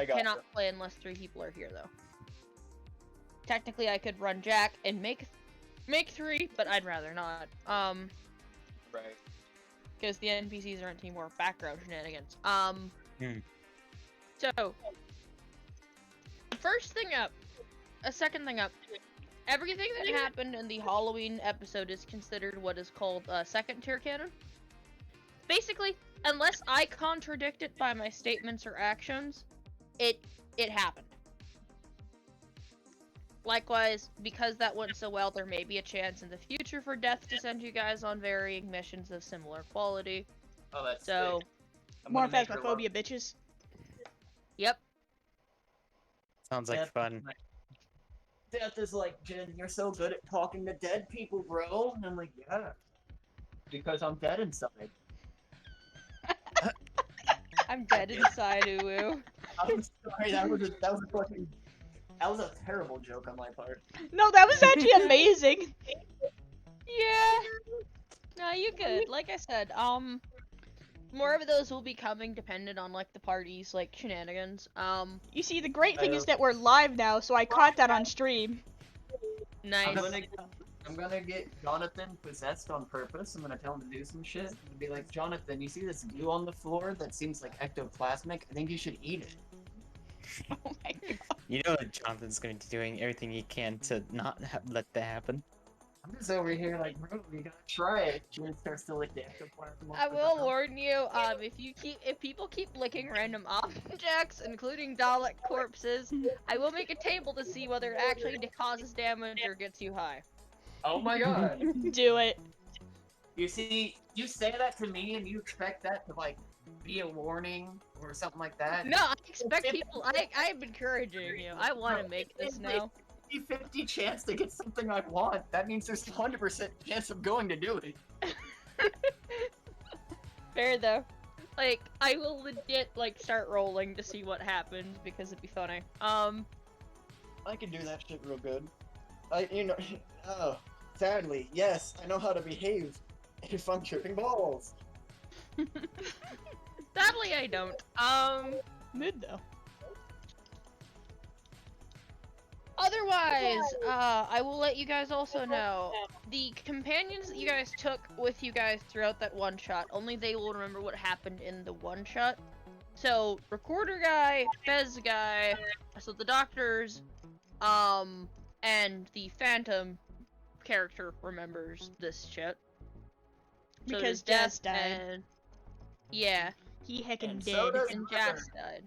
I cannot play unless 3 people are here, though. Technically, I could run Jack and make 3, but I'd rather not. Right. Because the NPCs aren't any more background shenanigans. So, first thing up, second thing up, everything that happened in the Halloween episode is considered what is called second tier canon. Basically, unless I contradict it by my statements or actions, it happened. Likewise, because that went so well, there may be a chance in the future for Death to send you guys on varying missions of similar quality. Oh, that's so. Sick. More Phasmophobia, bitches. Yep. Sounds like fun. Death is like, Jen, you're so good at talking to dead people, bro. And I'm like, yeah. Because I'm dead inside. I'm dead inside, Uwu. I'm sorry, that was a terrible joke on my part. No, that was actually amazing. Yeah. No, you good. Like I said, more of those will be coming dependent on like the party's like shenanigans. You see, the great thing is that we're live now, so I caught that on stream. Nice. I'm gonna get Jonathan possessed on purpose. I'm gonna tell him to do some shit. And be like, Jonathan, you see this glue on the floor that seems like ectoplasmic? I think you should eat it. Oh my god. You know that Jonathan's going to be doing everything he can to not let that happen. I'm just over here like, bro, you gotta try it. June starts to lick the ectoplasm. I will warn you, if people keep licking random objects, including Dalek corpses, I will make a table to see whether it actually causes damage or gets you high. Oh my god. Do it. You see, you say that to me and you expect that to like be a warning or something like that. No, I expect people. I'm encouraging you. I want to make this now. 50 chance to get something I want. That means there's 100% chance of going to do it. Fair though. Like, I will legit like start rolling to see what happens because it'd be funny. I can do that shit real good. Sadly, yes, I know how to behave if I'm tripping balls. Sadly, I don't. Mid though. Otherwise, I will let you guys also know, the companions that you guys took with you guys throughout that one-shot, only they will remember what happened in the one-shot. So, Recorder Guy, Fez Guy, so the doctors, and the Phantom character remembers this shit. So Because does Jazz died. and... Yeah. He heckin' And did. so does And River. Jazz died.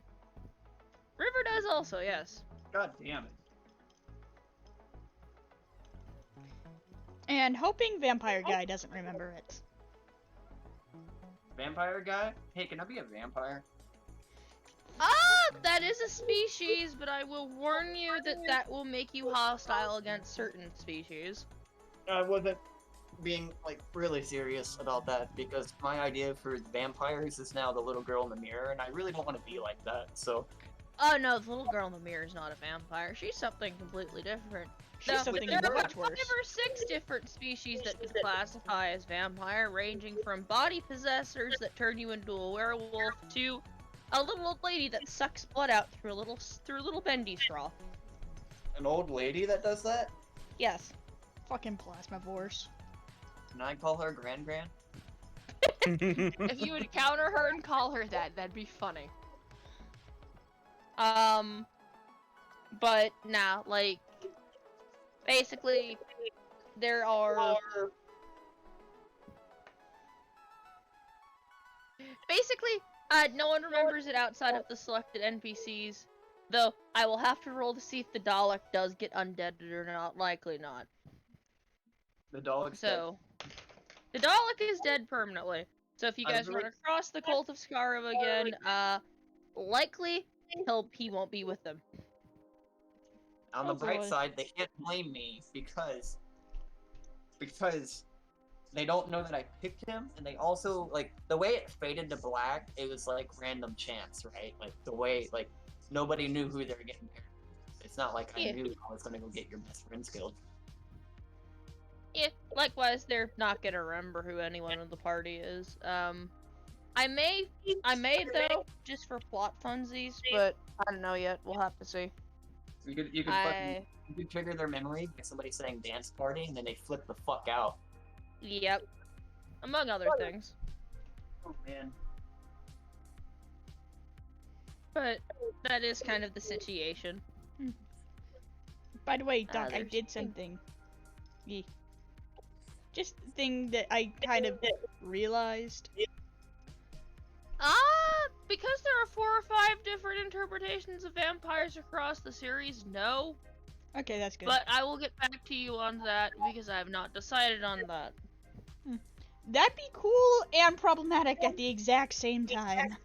River does also, yes. God damn it. And hoping Vampire Guy doesn't remember it. Vampire guy? Hey, can I be a vampire? That is a species, but I will warn you that that will make you hostile against certain species. I wasn't being, like, really serious about that, because my idea for vampires is now the little girl in the mirror, and I really don't want to be like that, so... Oh no, the little girl in the mirror is not a vampire. She's something completely different. She's something there are much worse. 5 or 6 different species that could classify as vampire, ranging from body possessors that turn you into a werewolf to a little old lady that sucks blood out through a little bendy straw. An old lady that does that? Yes. Fucking Plasmavores. Can I call her Gran-Gran? If you encounter her and call her that, that'd be funny. But nah, like, basically, there are... Basically, no one remembers it outside of the selected NPCs, though I will have to roll to see if the Dalek does get undeaded or not. Likely not. The dog's So, the Dalek is dead permanently. So if you guys run across the Cult of Scarab again, likely he won't be with them. On the Oh, bright boy. side, they can't blame me because they don't know that I picked him, and they also, like, the way it faded to black, it was like random chance, right? Like the way, like, nobody knew who they were getting paired with. It's not like I knew I was gonna go get your best friends killed. Yeah, likewise, they're not gonna remember who anyone in the party is. I may though, just for plot funsies, but I don't know yet. We'll have to see. You could you could trigger their memory by somebody saying dance party, and then they flip the fuck out. Yep. Among other things. Oh man. But that is kind of the situation. By the way, Doc, I there's- did something. Yeah. Just a thing that I kind of realized. Because there are 4 or 5 different interpretations of vampires across the series, no. Okay, that's good. But I will get back to you on that because I have not decided on that. That'd be cool and problematic at the exact same time.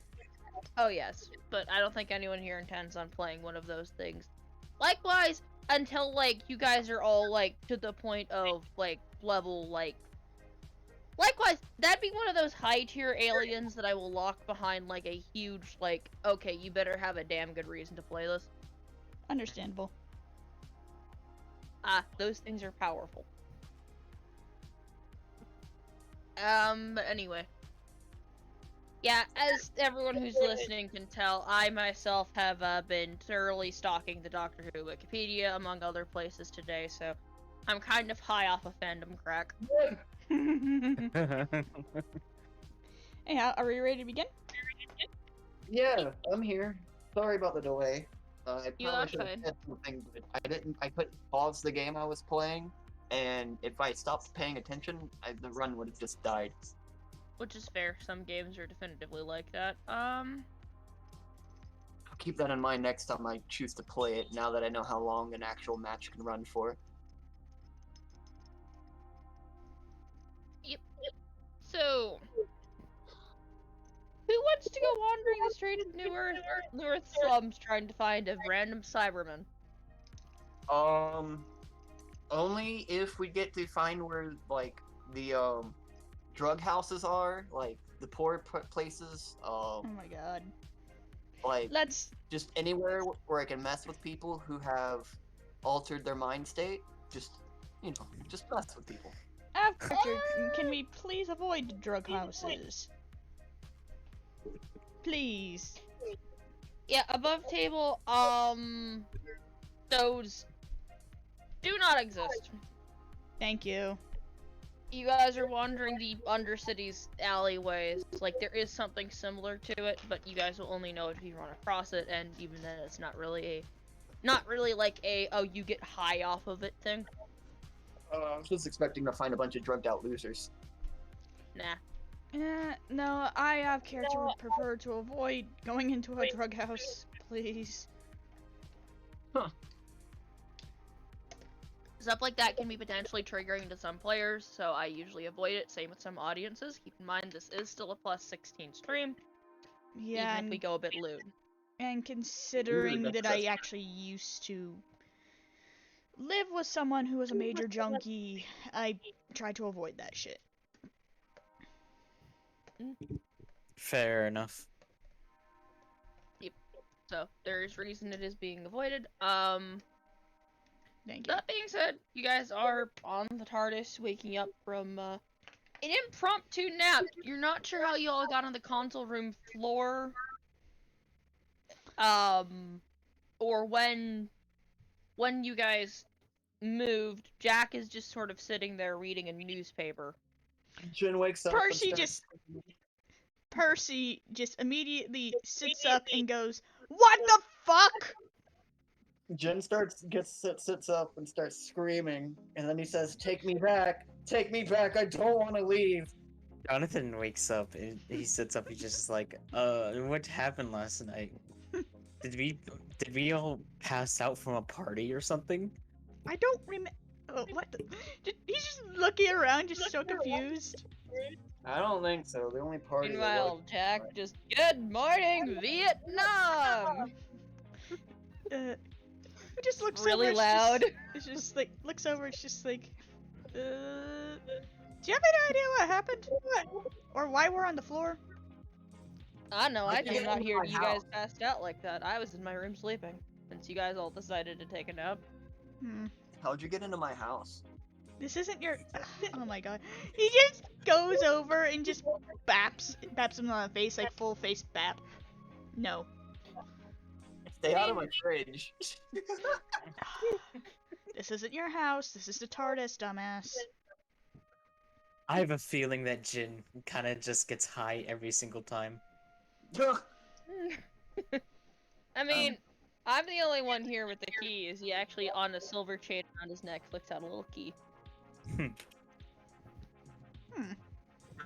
Oh yes, but I don't think anyone here intends on playing one of those things. Likewise, until like you guys are all like to the point of like level like. Likewise, that'd be one of those high tier aliens that I will lock behind like a huge like. Okay, you better have a damn good reason to play this. Understandable. Those things are powerful. But anyway. Yeah, as everyone who's listening can tell, I myself have been thoroughly stalking the Doctor Who Wikipedia, among other places today, so I'm kind of high off of fandom crack. Anyhow, are we ready to begin? Yeah, I'm here. Sorry about the delay. I You probably are should have fine. said something, but I didn't. I couldn't pause the game I was playing, and if I stopped paying attention, the run would have just died. Which is fair, some games are definitively like that. I'll keep that in mind next time I choose to play it. Now that I know how long an actual match can run for. So, who wants to go wandering the streets of New Earth slums trying to find a random Cyberman? Only if we get to find where like the drug houses are, like the poor places. Oh my god. Like Let's. just anywhere where I can mess with people who have altered their mind state. Just just mess with people. Can we please avoid drug houses? Please. Yeah, above table, those do not exist. Thank you. You guys are wandering the Undercity's alleyways. Like, there is something similar to it, but you guys will only know if you run across it, and even then it's not really like a, oh, you get high off of it thing. I was just expecting to find a bunch of drugged out losers. Nah. No, I have character would prefer to avoid going into a drug house, please. Stuff like that can be potentially triggering to some players, so I usually avoid it. Same with some audiences. Keep in mind, this is still a +16 stream, Yeah, even if we go a bit lewd. and considering that I actually used to live with someone who was a major junkie, I try to avoid that shit. Fair enough. So, there's reason it is being avoided. Thank you. That being said, you guys are on the TARDIS, waking up from an impromptu nap. You're not sure how you all got on the console room floor, or when you guys moved. Jack is just sort of sitting there reading a newspaper. Jen wakes up. Percy just immediately sits up and goes, "What the fuck?" Jen sits up and starts screaming, and then he says, "Take me back! Take me back! I don't want to leave!" Jonathan wakes up and he sits up. He's just like, what happened last night? Did we all pass out from a party or something? I don't remember. Oh, what the? He's just looking around, just so confused. I don't think so. The only party. Meanwhile, Jack just, good morning, Vietnam! It just looks Really over, loud. It's just like, looks over, it's just like, do you have any idea what happened? Or why we're on the floor? I know, I I came came out from here my and you guys house. passed out like that. I was in my room sleeping, since you guys all decided to take a nap. Hmm. How'd you get into my house? This isn't your. Oh my god. He just goes over and just baps him on the face, like full face bap. No. Stay out of my fridge. This isn't your house. This is the TARDIS, dumbass. I have a feeling that Jin kind of just gets high every single time. I mean, I'm the only one here with the key. Is he actually on a silver chain around his neck flicks out a little key?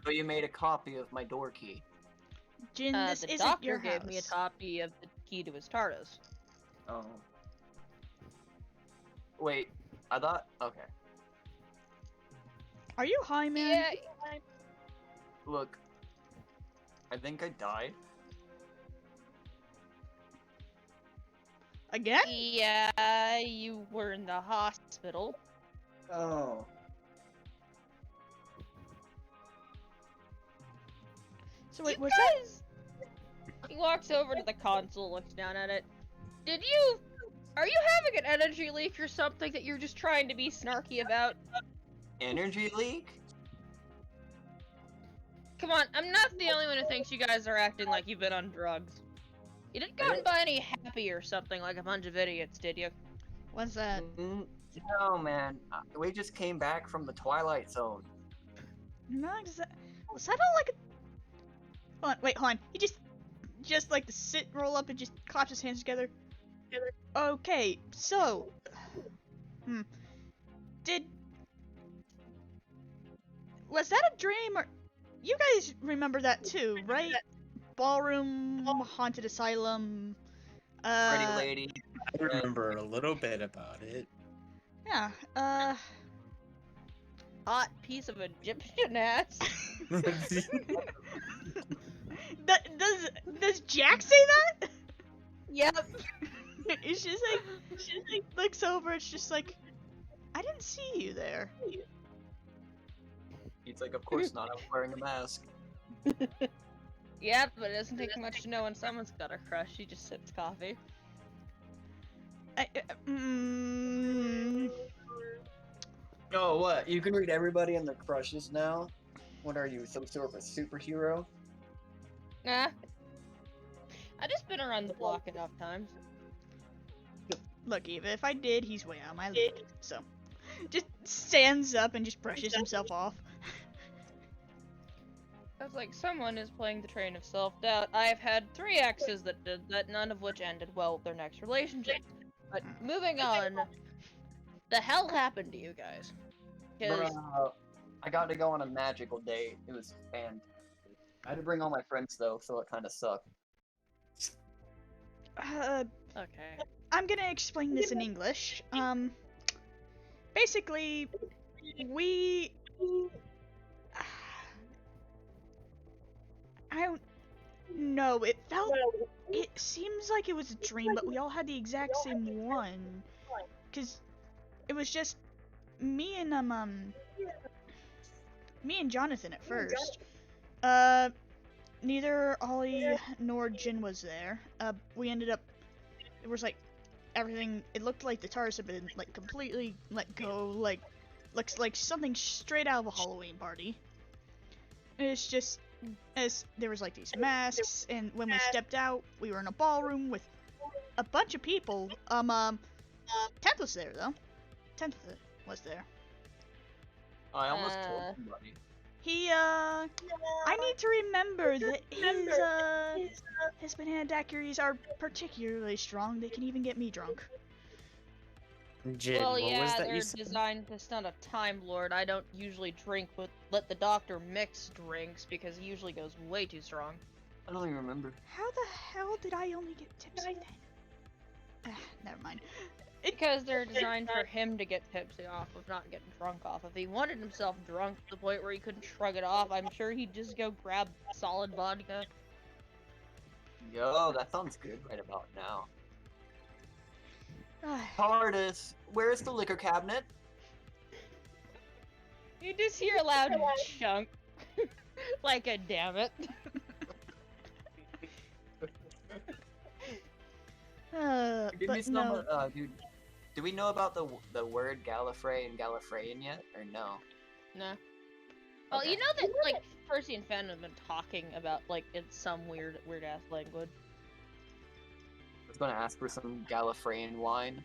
So you made a copy of my door key. Jin, this The isn't doctor your gave house. me a copy of the key to his TARDIS. Oh. Wait, I thought. Okay. Are you high, man? Yeah, Look. I think I died. Again? yeah, you were in the hospital. Oh. So wait, You was that? guys- He walks over to the console, looks down at it. Are you having an energy leak or something that you're just trying to be snarky about? Energy leak? Come on, I'm not the only one who thinks you guys are acting like you've been on drugs. You didn't go and buy any happy or something like a bunch of idiots, did you? What's that? No, man. We just came back from the Twilight Zone. No, was that all like a... Hold on, wait, hold on. He just like to sit, roll up, and just claps his hands together. Okay, so... Was that a dream, or... You guys remember that too, right? Ballroom, haunted asylum... Pretty lady. I remember a little bit about it. Yeah, Hot piece of Egyptian ass. Does Jack say that? Yep. It's just like, looks over, it's just like, I didn't see you there. He's like, of course not. I'm wearing a mask. Yep, but it doesn't take much to know when someone's got a crush. She just sips coffee. Oh, what? You can read everybody and their crushes now? What are you, some sort of a superhero? Nah. I just been around the block enough times. Look, Eva, if I did, he's way out of my league. So, just stands up and just brushes himself off. I was like, someone is playing the train of self-doubt. I've had 3 exes that did that, none of which ended well with their next relationship. But moving on, the hell happened to you guys? 'Cause I got to go on a magical date. It was fantastic. I had to bring all my friends though, so it kind of sucked. okay. I'm gonna explain this in English. Basically, we... I don't know, it seems like it was a dream, but we all had the exact same one. 'Cause it was just me and Jonathan at first. Neither Ollie nor Jin was there. We ended up, it was like everything, it looked like the TARDIS had been like completely let go, like looks like something straight out of a Halloween party. It's just, as there was like these masks, and when we stepped out, we were in a ballroom with a bunch of people. Tenth was there though. Tenth was there. I almost told somebody. I need to remember that his banana daiquiris are particularly strong. They can even get me drunk. Jin, Well, what was yeah, that they're you said? designed to stun a Time Lord. I don't usually drink with let the doctor mix drinks because he usually goes way too strong. I don't even remember. How the hell did I only get tipsy then? Never mind. Because they're designed for him to get tipsy off of, not getting drunk off. If he wanted himself drunk to the point where he couldn't shrug it off, I'm sure he'd just go grab solid vodka. Yo, that sounds good right about now. TARDIS, where's the liquor cabinet? You just hear a loud chunk. Like a damn it. Give me But some, no. dude. Do we know about the word Gallifrey and Gallifreyan yet, or no? Nah. Well, Okay. you know that, like, Percy and Fan have been talking about, like, it's some weird ass language. I was gonna ask for some Gallifreyan wine.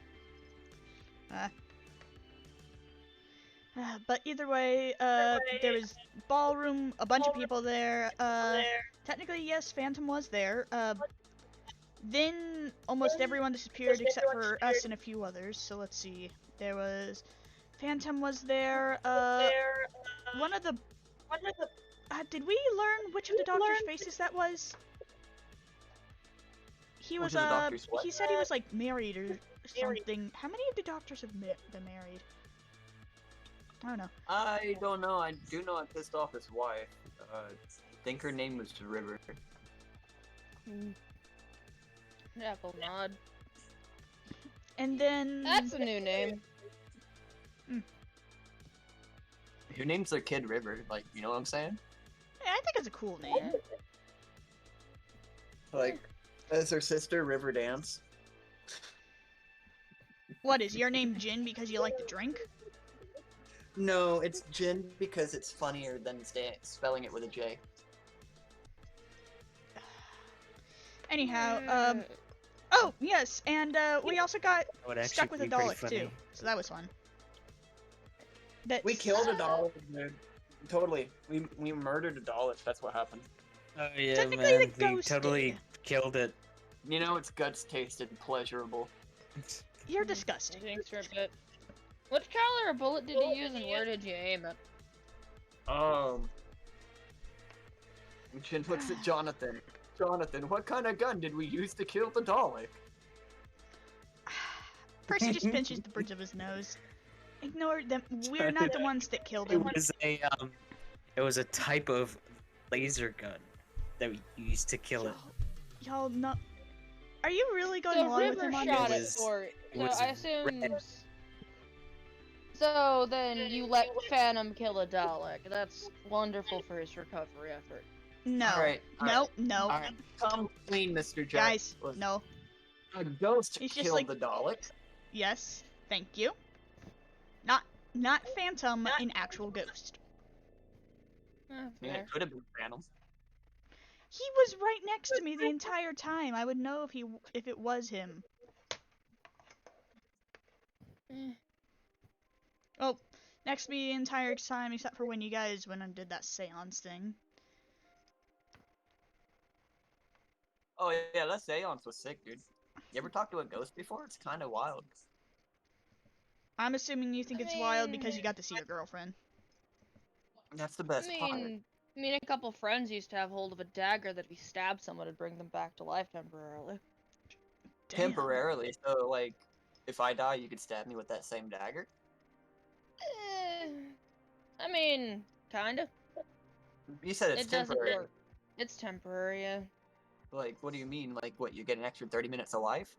But either way, there was ballroom, a bunch of people there. Technically, yes, Phantom was there. Then almost everyone disappeared except for us and a few others. So let's see. There was Phantom was there. One of the. Did we learn which of the doctor's faces that was? He was Which of the doctors what? he said he was like married or something. How many of the doctors have been married? I don't know. I don't know. I do know I pissed off his wife. I think her name was River. Apple nod. And then That's a new name. Who names their kid River? Like, you know what I'm saying? yeah, I think it's a cool name. Like, as her sister, River Dance. What is your name, Jin? Because you like to drink? No, it's Jin because it's funnier than spelling it with a J. Anyhow, oh yes, and we also got That would actually stuck with a be pretty Dalek funny. too, so that was fun. That We killed a Dalek, dude. Totally. We murdered a Dalek. That's what happened. Oh yeah, Technically, man. the We ghost totally did. killed it. You know, its guts tasted pleasurable. You're disgusting. Thanks for a bit. Which caliber bullet did you use and where did you aim it? Jin looks at Jonathan. Jonathan, what kind of gun did we use to kill the Dalek? Percy just pinches the bridge of his nose. Ignore them. We're not the ones that killed him. It was a type of laser gun that we used to kill it. Y'all know. Are you really going So along with River him on shot this? it for it. it So was I assume. red. So then you let Phantom kill a Dalek. That's wonderful for his recovery effort. No. Alright, No. No. Alright, come clean, Mr. Jack. Guys, no. A ghost He's just killed like- the Dalek. Yes. Thank you. Not Phantom, an actual ghost. I mean, it could have been Phantom. He was right next to me the entire time. I would know if it was him. Eh. Oh, next to me the entire time except for when you guys went and did that seance thing. Oh yeah, that seance was sick, dude. You ever talked to a ghost before? It's kind of wild. I'm assuming you think it's wild because you got to see your girlfriend. That's the best part. I mean, a couple friends used to have hold of a dagger that if you stabbed someone would bring them back to life temporarily. Damn. Temporarily, so like, if I die, you could stab me with that same dagger? I mean, kinda. You said it's It doesn't temporary. work. It's temporary, yeah. Like, what do you mean? Like, what, you get an extra 30 minutes of life?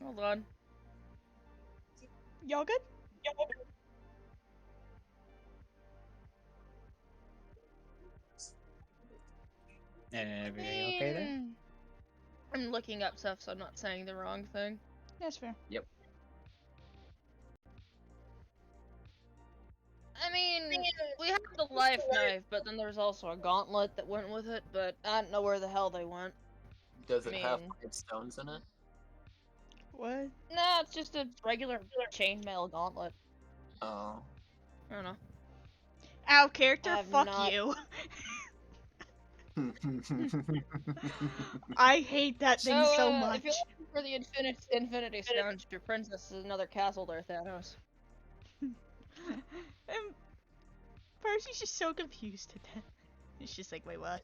Hold on. Y'all good? Everything okay there? I'm looking up stuff so I'm not saying the wrong thing. That's fair. I mean, we have the life knife, but then there's also a gauntlet that went with it, but I don't know where the hell they went. Does it have mean- 5 stones in it? What? No, it's just a regular chainmail gauntlet. Oh. I don't know. Ow, character, I've fuck not- you. I hate that thing so much. If you're looking for the Infinity Stones, your princess is another castle there, Thanos. Percy's just so confused at that. It's just like, wait, what?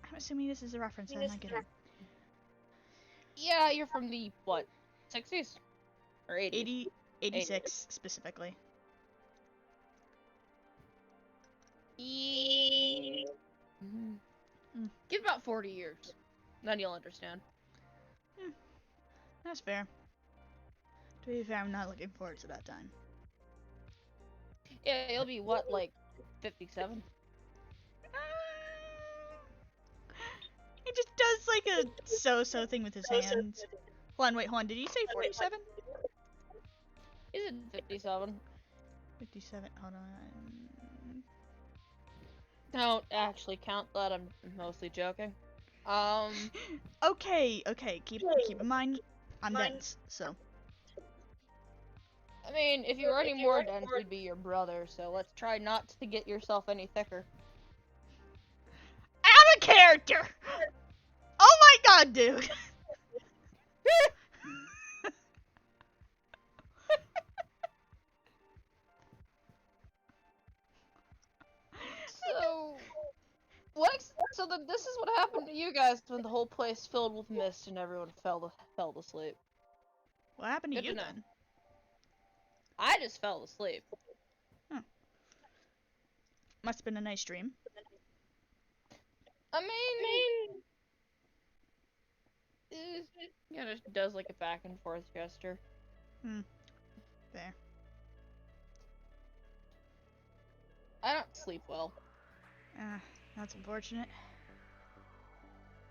I'm assuming this is a reference I'm not getting. Yeah, you're from the, what, 60s? Or 80s? 86 specifically. Give about 40 years. Then you'll understand. That's fair. To be fair, I'm not looking forward to that time. Yeah, you'll be what, like 57? He just does like a so-so thing with his hands. Hold on, did he say 47? Is it 57? 57, hold on. Don't actually count that. I'm mostly joking. Okay, keep in mind, I'm dense, so. I mean, if you were any more dense, you'd be your brother. So let's try not to get yourself any thicker. I'm a character! Oh my god, dude! So, so this is what happened to you guys when the whole place filled with mist and everyone fell to sleep. What happened to Good you to know. then? I just fell asleep. Must have been a nice dream. I mean, yeah, just does like a back and forth gesture. Fair. I don't sleep well. That's unfortunate.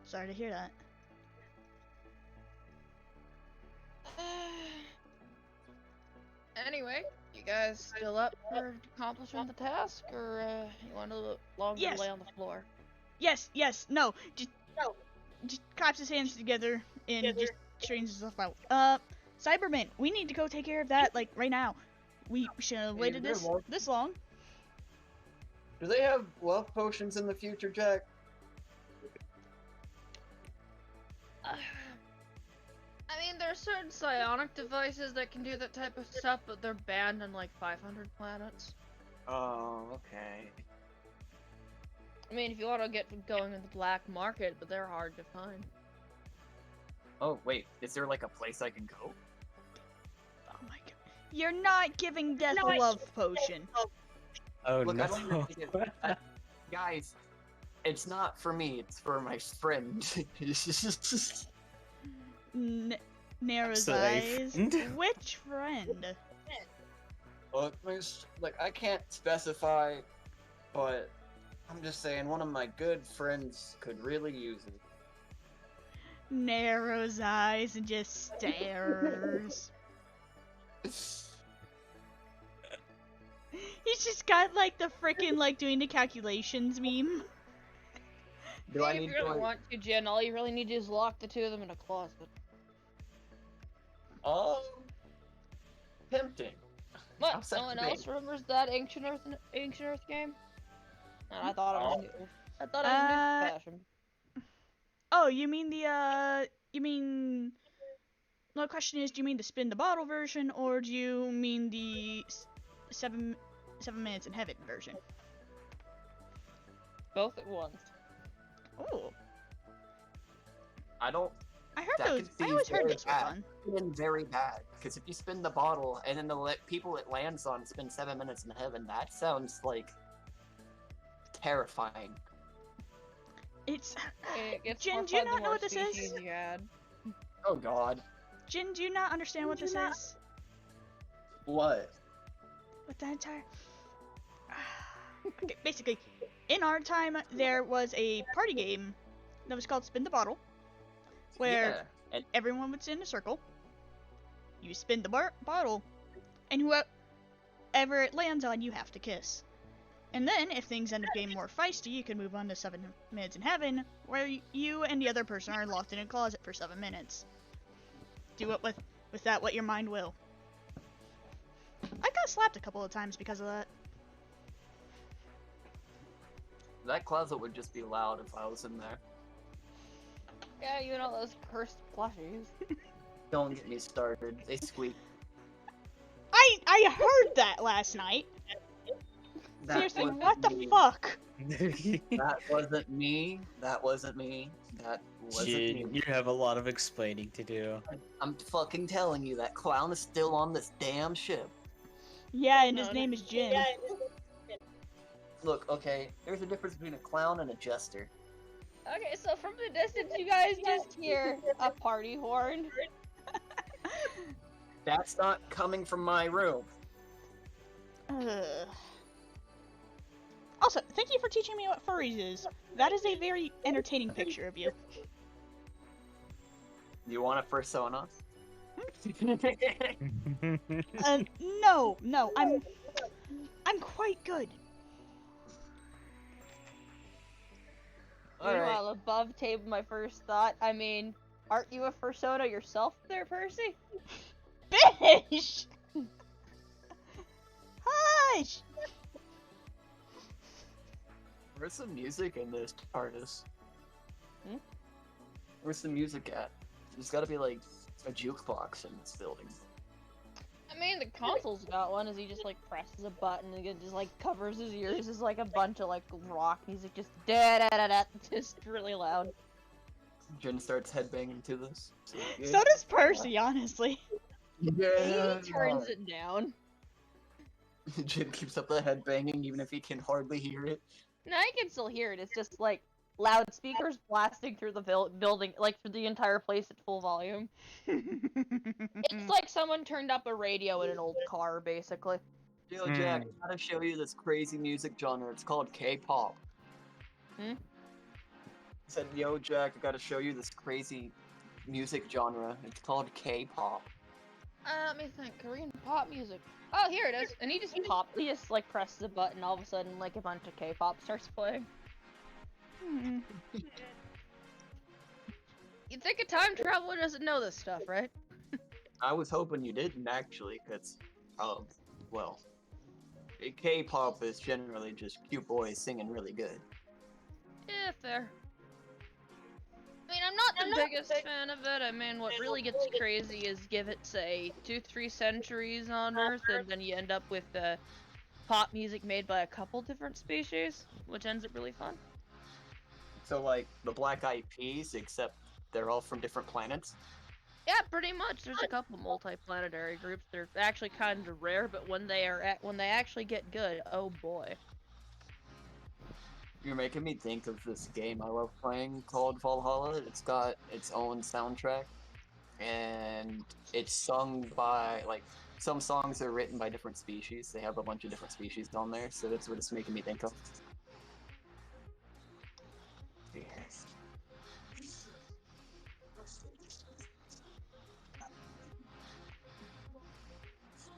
Sorry to hear that. Anyway, you guys still up for accomplishing the task, or you want a little longer Yes. to lay on the floor? Yes, no, just claps his hands together and just straightens himself out. Cyberman, we need to go take care of that, like, right now. We shouldn't have waited this long. Do they have love potions in the future, Jack? I mean, there are certain psionic devices that can do that type of stuff, but they're banned on like 500 planets. Oh, okay. I mean, if you want to get going in the black market, but they're hard to find. Oh, wait, is there like a place I can go? Oh my god. You're not giving Death a love potion. Oh Look, no. I don't know. Guys, it's not for me, it's for my friend. Narrows Safe. eyes. Which friend? Look, like, I can't specify, but I'm just saying one of my good friends could really use it. Narrows eyes and just stares. He's just got like the frickin' like doing the calculations meme. Do I If need you really to, want to, Jen, all you really need to do is lock the two of them in a closet. tempting. What? How's that No one debate? else remembers that Ancient Earth game? And I thought it was new. I thought it was new fashion. Oh, you mean the the question is, do you mean the spin the bottle version, or do you mean the 7 minutes in heaven version? Both at once. Oh, I don't. I heard That those. could I be always heard very those were bad. fun. Been very bad, because if you spin the bottle and then the people it lands on spend 7 minutes in heaven, that sounds like terrifying. It's It's Jen, more do you fun the not know more what this is? species you add. Oh god. Jin, do you not understand what this is? What? What the entire... Okay, basically, in our time, there was a party game that was called Spin the Bottle, where Yeah. And everyone would sit in a circle, you spin the bottle, and whoever it lands on, you have to kiss. And then, if things end up getting more feisty, you can move on to 7 minutes in heaven, where you and the other person are locked in a closet for 7 minutes. Do it with that what your mind will. I got slapped a couple of times because of that. that closet would just be loud if I was in there. Yeah, you know those cursed plushies. Don't get me started. They squeak. I heard that last night. That Seriously, wasn't what the me. fuck? That wasn't me. That wasn't me. That wasn't Jin, me. you have a lot of explaining to do. I'm fucking telling you, that clown is still on this damn ship. Yeah, and his No, name is Jin. Look, okay, there's a difference between a clown and a jester. Okay, so from the distance, you guys guys just hear a party horn? That's not coming from my room. Also, thank you for teaching me what furries is. That is a very entertaining picture of you. You want a persona? No, I'm quite good. Alright. Meanwhile, above table, my first thought, I mean, aren't you a persona yourself there, Percy? Bish! Hush! Where's the music in this artist? Hmm? Where's the music at? There's gotta be like a jukebox in this building. I mean, the console's got one, as he just, like, presses a button and it just, like, covers his ears. It's like a bunch of, like, rock music, just da-da-da-da, just really loud. Jin starts headbanging to this. So does Percy, honestly. Yeah. He turns it down. Jin keeps up the headbanging even if he can hardly hear it. No, I can still hear it. It's just, like, loudspeakers blasting through the building, like, through the entire place at full volume. It's like someone turned up a radio in an old car, basically. Yo, Jack, I gotta show you this crazy music genre. It's called K-pop. Hmm? He said, yo, Jack, I gotta show you this crazy music genre. It's called K-pop. Let me think. Korean pop music. Oh, here it is. And he just like presses a button. All of a sudden, like a bunch of K-pop starts playing. You'd think a time traveler doesn't know this stuff, right? I was hoping you didn't, actually, because, well, K-pop is generally just cute boys singing really good. Yeah, fair. I mean, I'm not the biggest fan of it. I mean, what really gets crazy is give it, say, 2-3 centuries on Earth, and then you end up with pop music made by a couple different species, which ends up really fun. So, like, the Black Eyed Peas, except they're all from different planets? Yeah, pretty much. There's a couple multi-planetary groups. They're actually kind of rare, but when they actually get good, oh boy. You're making me think of this game I love playing called Valhalla. It's got its own soundtrack, and it's sung by, like, some songs are written by different species. They have a bunch of different species on there, so that's what it's making me think of.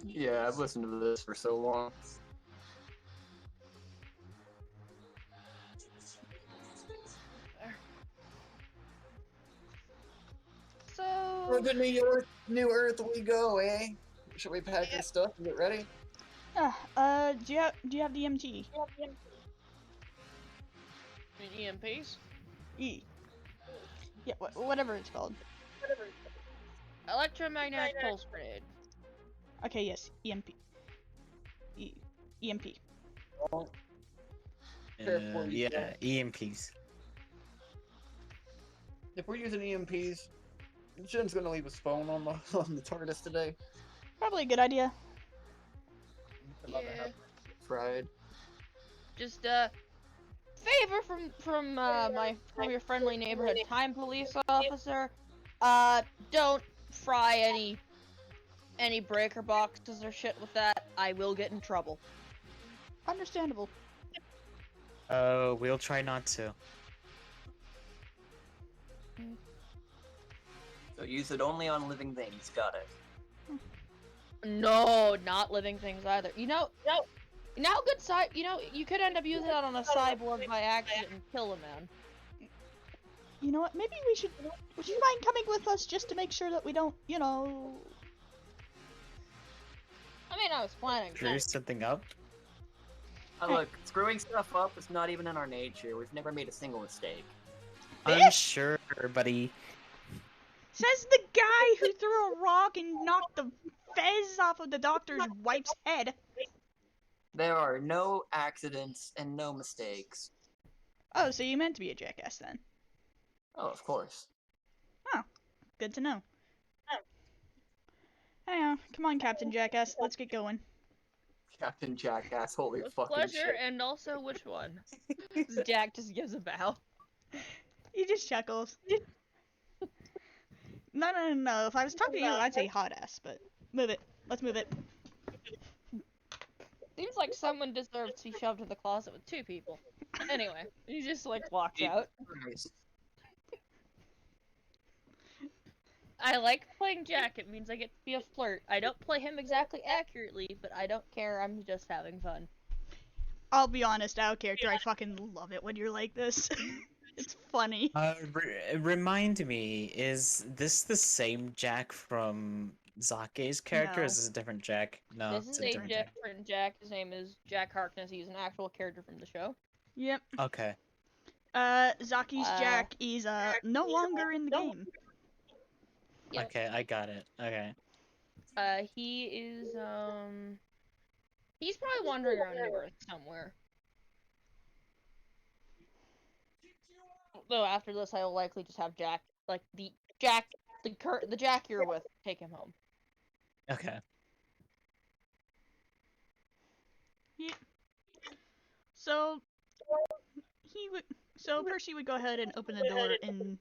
Yeah, I've listened to this for so long. So... To the New Earth we go, eh? Should we pack this stuff and get ready? Do you have the MT? EMPs? E. Yeah, whatever it's called. Electromagnetic pulse grenade. Okay, yes, EMP. EMP. Yeah, EMPs. If we're using EMPs, Jin's gonna leave his phone on the on the TARDIS today. Probably a good idea. Yeah. Fried. Just favor from your friendly neighborhood time police officer. Don't fry any breaker boxes or shit with that. I will get in trouble. Understandable. We'll try not to. So use it only on living things. Got it. No, not living things either. You know good you could end up using that on a cyborg by accident and kill a man. You know what? Maybe we should. Would you mind coming with us just to make sure that we don't, you know? I mean, I was planning. Screw something up? Look, screwing stuff up is not even in our nature. We've never made a single mistake. I'm sure, buddy. Says the guy who threw a rock and knocked the fez off of the doctor's wife's head. There are no accidents and no mistakes. Oh, so you meant to be a jackass then? Oh, of course. Oh, good to know. Hey, come on, Captain Jackass, let's get going. Captain Jackass, holy With fucking pleasure, shit. and also which one? Jack just gives a bow. He just chuckles. No. If I was talking to you, I'd say hot ass, but move it. Let's move it. Seems like someone deserves to be shoved in the closet with two people. Anyway, he just like walks out. Christ. I like playing Jack. It means I get to be a flirt. I don't play him exactly accurately, but I don't care. I'm just having fun. I'll be honest, out of character, I fucking love it when you're like this. It's funny. Remind me, is this the same Jack from Zake's character? Or No. is this a different Jack? No, This it's is a a different Jack. different Jack. His name is Jack Harkness. He's an actual character from the show. Yep. Okay. Zaki's Jack is no longer in the game. Yep. Okay, I got it. Okay. He is he's probably wandering around New Earth somewhere. Though after this, I will likely just have Jack, like the Jack you're with, take him home. Okay. Yeah. So Percy would go ahead and open the door, and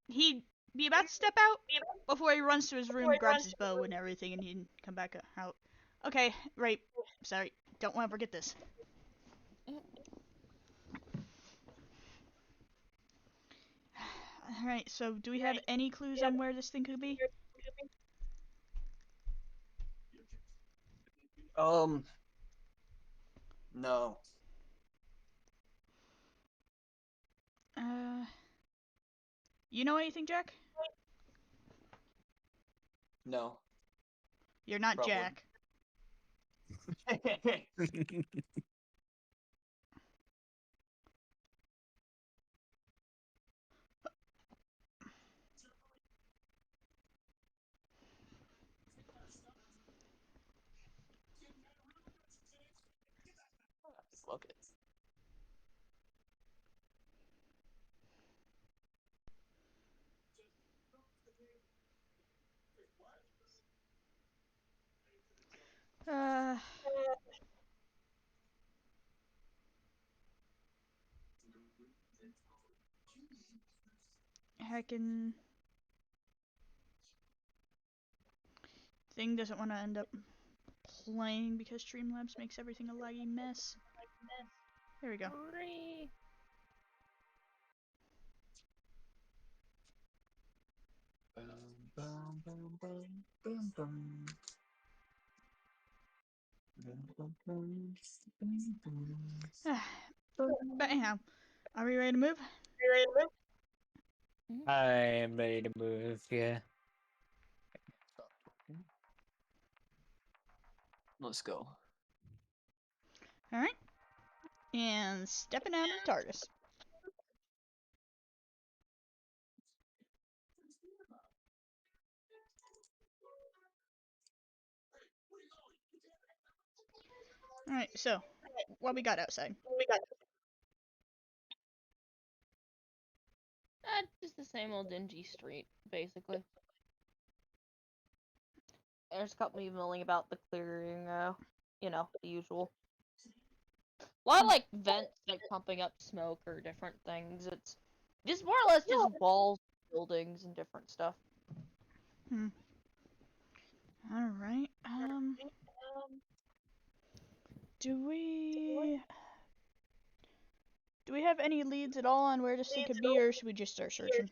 he'd be about to step out before he runs to his room, grabs his bow and everything, and he'd come back out. Okay, right. Sorry. Don't want to forget this. Alright, so do we have any clues on where this thing could be? No. You know anything, Jack? No. You're not Probably. Jack. Just look it. Uh, heckin' thing doesn't want to end up playing because Streamlabs makes everything a laggy mess. There we go. But anyhow, are we ready to move? I am ready to move, yeah. Let's go. Alright. And stepping out of the TARDIS. Alright, so, what we got outside? Just the same old dingy street, basically. There's a couple people milling about the clearing, you know, the usual. A lot of, like, vents, like, pumping up smoke or different things. It's just more or less just walls, buildings, and different stuff. Alright, do we have any leads at all on where this thing could be, or should we just start searching?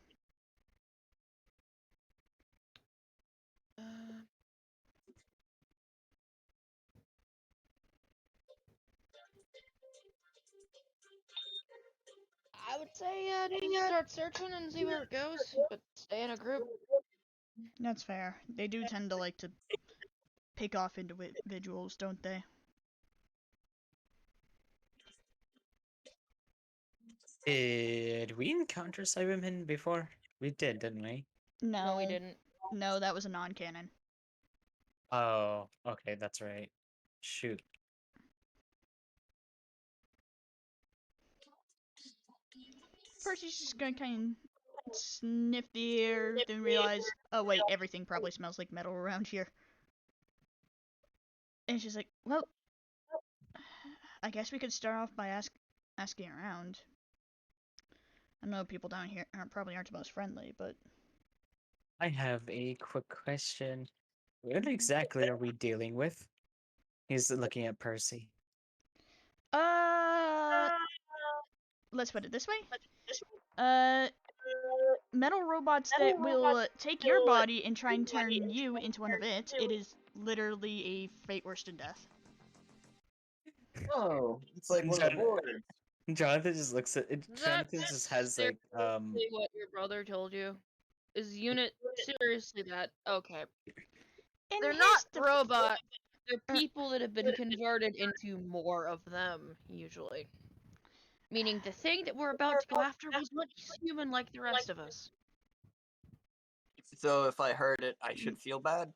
I would say, just start searching and see where it goes, but stay in a group. That's fair. They do tend to like to pick off individuals, don't they? Did we encounter Cyberman before? We did, didn't we? No, we didn't. No, that was a non-canon. Oh, okay, that's right. Shoot. Percy's just gonna kind of sniff the air, then realize, oh wait, everything probably smells like metal around here. And she's like, well, I guess we could start off by asking around. I know people down here probably aren't the most friendly, but I have a quick question. What exactly are we dealing with? He's looking at Percy. Let's put it this way. Uh, metal robots that will take your body and try and turn you into one of it. It is literally a fate worse than death. Oh, it's like one of the boards. Jonathan just looks at it. Jonathan That's just has like seriously what your brother told you. Is unit seriously that? Okay. In They're his not def- robots. They're people that have been converted into more of them, usually. Meaning the thing that we're about to go after was once human like the rest of us. So if I heard it, I should feel bad?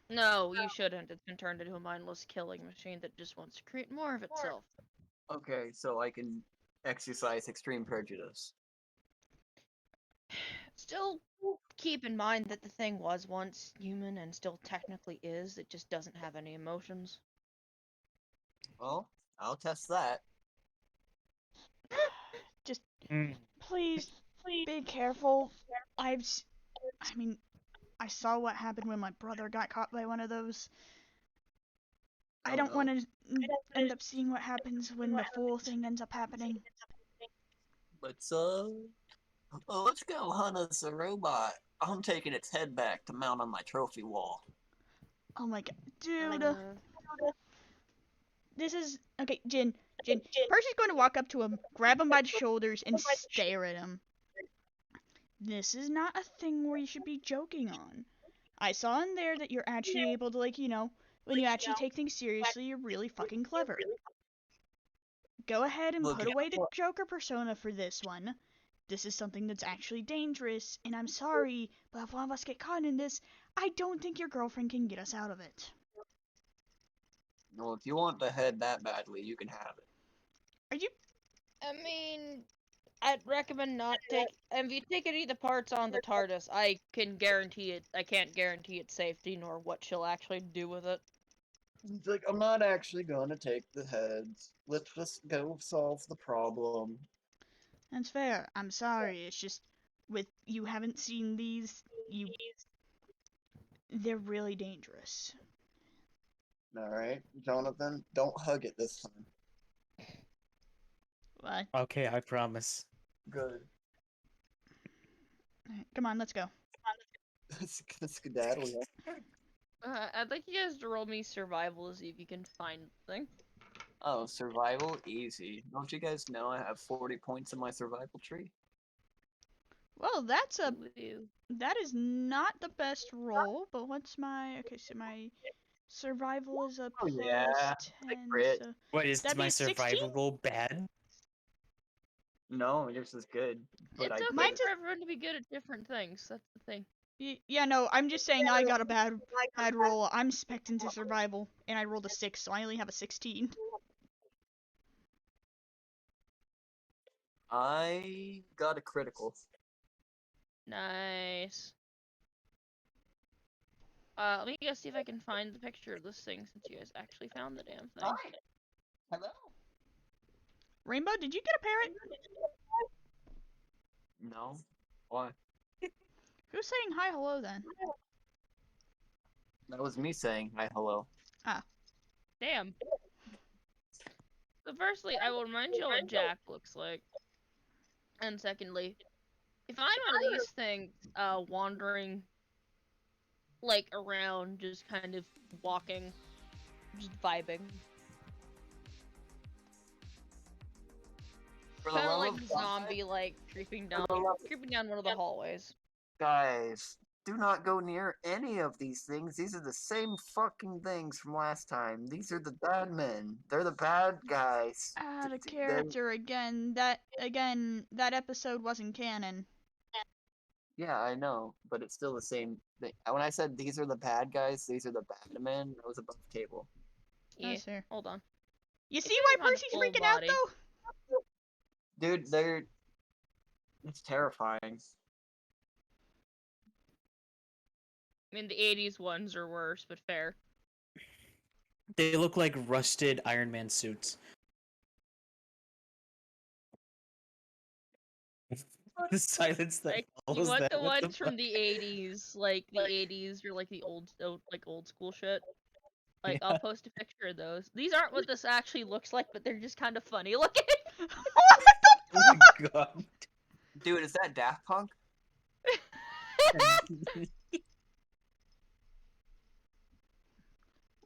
No, you shouldn't. It's been turned into a mindless killing machine that just wants to create more of itself. Okay, so I can exercise extreme prejudice. Still, keep in mind that the thing was once human and still technically is. It just doesn't have any emotions. Well, I'll test that. just mm, please be careful. I mean, I saw what happened when my brother got caught by one of those. I Oh, don't no. want to end up seeing what happens when the full thing ends up happening. Let's go hunt us a robot. I'm taking its head back to mount on my trophy wall. Oh my god, dude. Uh, This is okay, Jin. Percy's going to walk up to him, grab him by the shoulders, and stare at him. This is not a thing where you should be joking on. I saw in there that you're actually able to, like, when you actually take things seriously, you're really fucking clever. Go ahead and Look, put away the Joker persona for this one. This is something that's actually dangerous, and I'm sorry, but if one of us get caught in this, I don't think your girlfriend can get us out of it. well, if you want the head that badly, you can have it. Are you? I mean, I'd recommend not take. If you take any of the parts on the TARDIS, I can guarantee it. I can't guarantee its safety nor what she'll actually do with it. It's like, I'm not actually gonna take the heads. Let's just go solve the problem. That's fair. I'm sorry. It's just with you haven't seen these, they're really dangerous. Alright, Jonathan, don't hug it this time. What? okay, I promise. Good. Alright, come on, let's go. Let's skedaddle, yeah. I'd like you guys to roll me survival to see if you can find the thing. Oh, survival? Easy. Don't you guys know I have 40 points in my survival tree? Well, Ooh. that is not the best roll, but what's my okay? So my survival is a Oh, plus yeah, 10. crit. So What is that'd my be 16? survival roll bad? No, yours is good. But It's I okay crit. for everyone to be good at different things. That's the thing. Yeah, no, I'm just saying I got a bad roll. I'm spec'd into survival, and I rolled a 6, so I only have a 16. I got a critical. Nice. Let me go see if I can find the picture of this thing since you guys actually found the damn thing. Hi. Hello. Rainbow, did you get a parrot? No. Why? Who's saying hi, hello then? That was me saying hi, hello. Damn. So firstly, I will remind you what Jack looks like. And secondly, if I'm one of these things, wandering, like, around, just kind of walking, just vibing. For the Kind of love like of God, zombie-like, creeping down one of the hallways. guys, do not go near any of these things. These are the same fucking things from last time. These are the bad men. They're the bad guys. Out of character again. That episode wasn't canon. Yeah, I know, but it's still the same thing. When I said these are the bad guys, these are the bad men, that was above table. Yeah, That's fair. hold on. You If see you why can find a Percy's full freaking out body. though? Dude, it's terrifying. I mean, the 80s ones are worse, but fair. They look like rusted Iron Man suits. The silence that Like, follows you want that. the What ones from fuck? the 80s, like the 80s or like the old school shit. Like, I'll Yeah. post a picture of those. These aren't what this actually looks like, but they're just kind of funny looking. Oh my god. Dude, is that Daft Punk?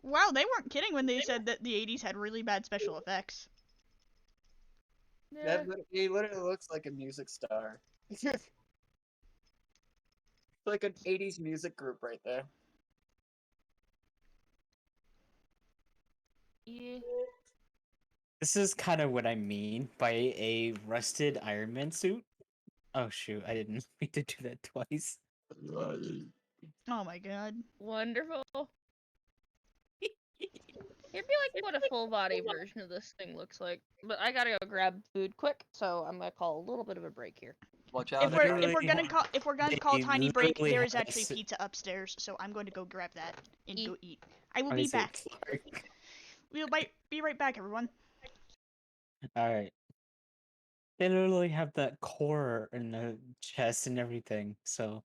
Wow, they weren't kidding when they said that the 80s had really bad special effects. Yeah. He literally looks like a music star. Like an 80s music group right there. Yeah. This is kind of what I mean by a rusted Iron Man suit. Oh shoot, I didn't mean to do that twice. Oh my god. Wonderful. It'd be like what a full body version of this thing looks like. But I gotta go grab food quick, so I'm gonna call a little bit of a break here. Watch out. If we're Literally, gonna call they tiny break, literally there is had a actually si- pizza upstairs, so I'm going to go grab that and Eat. go eat. I will I be say back. Clark. We'll be right back, everyone. Alright. They literally have that core in the chest and everything, so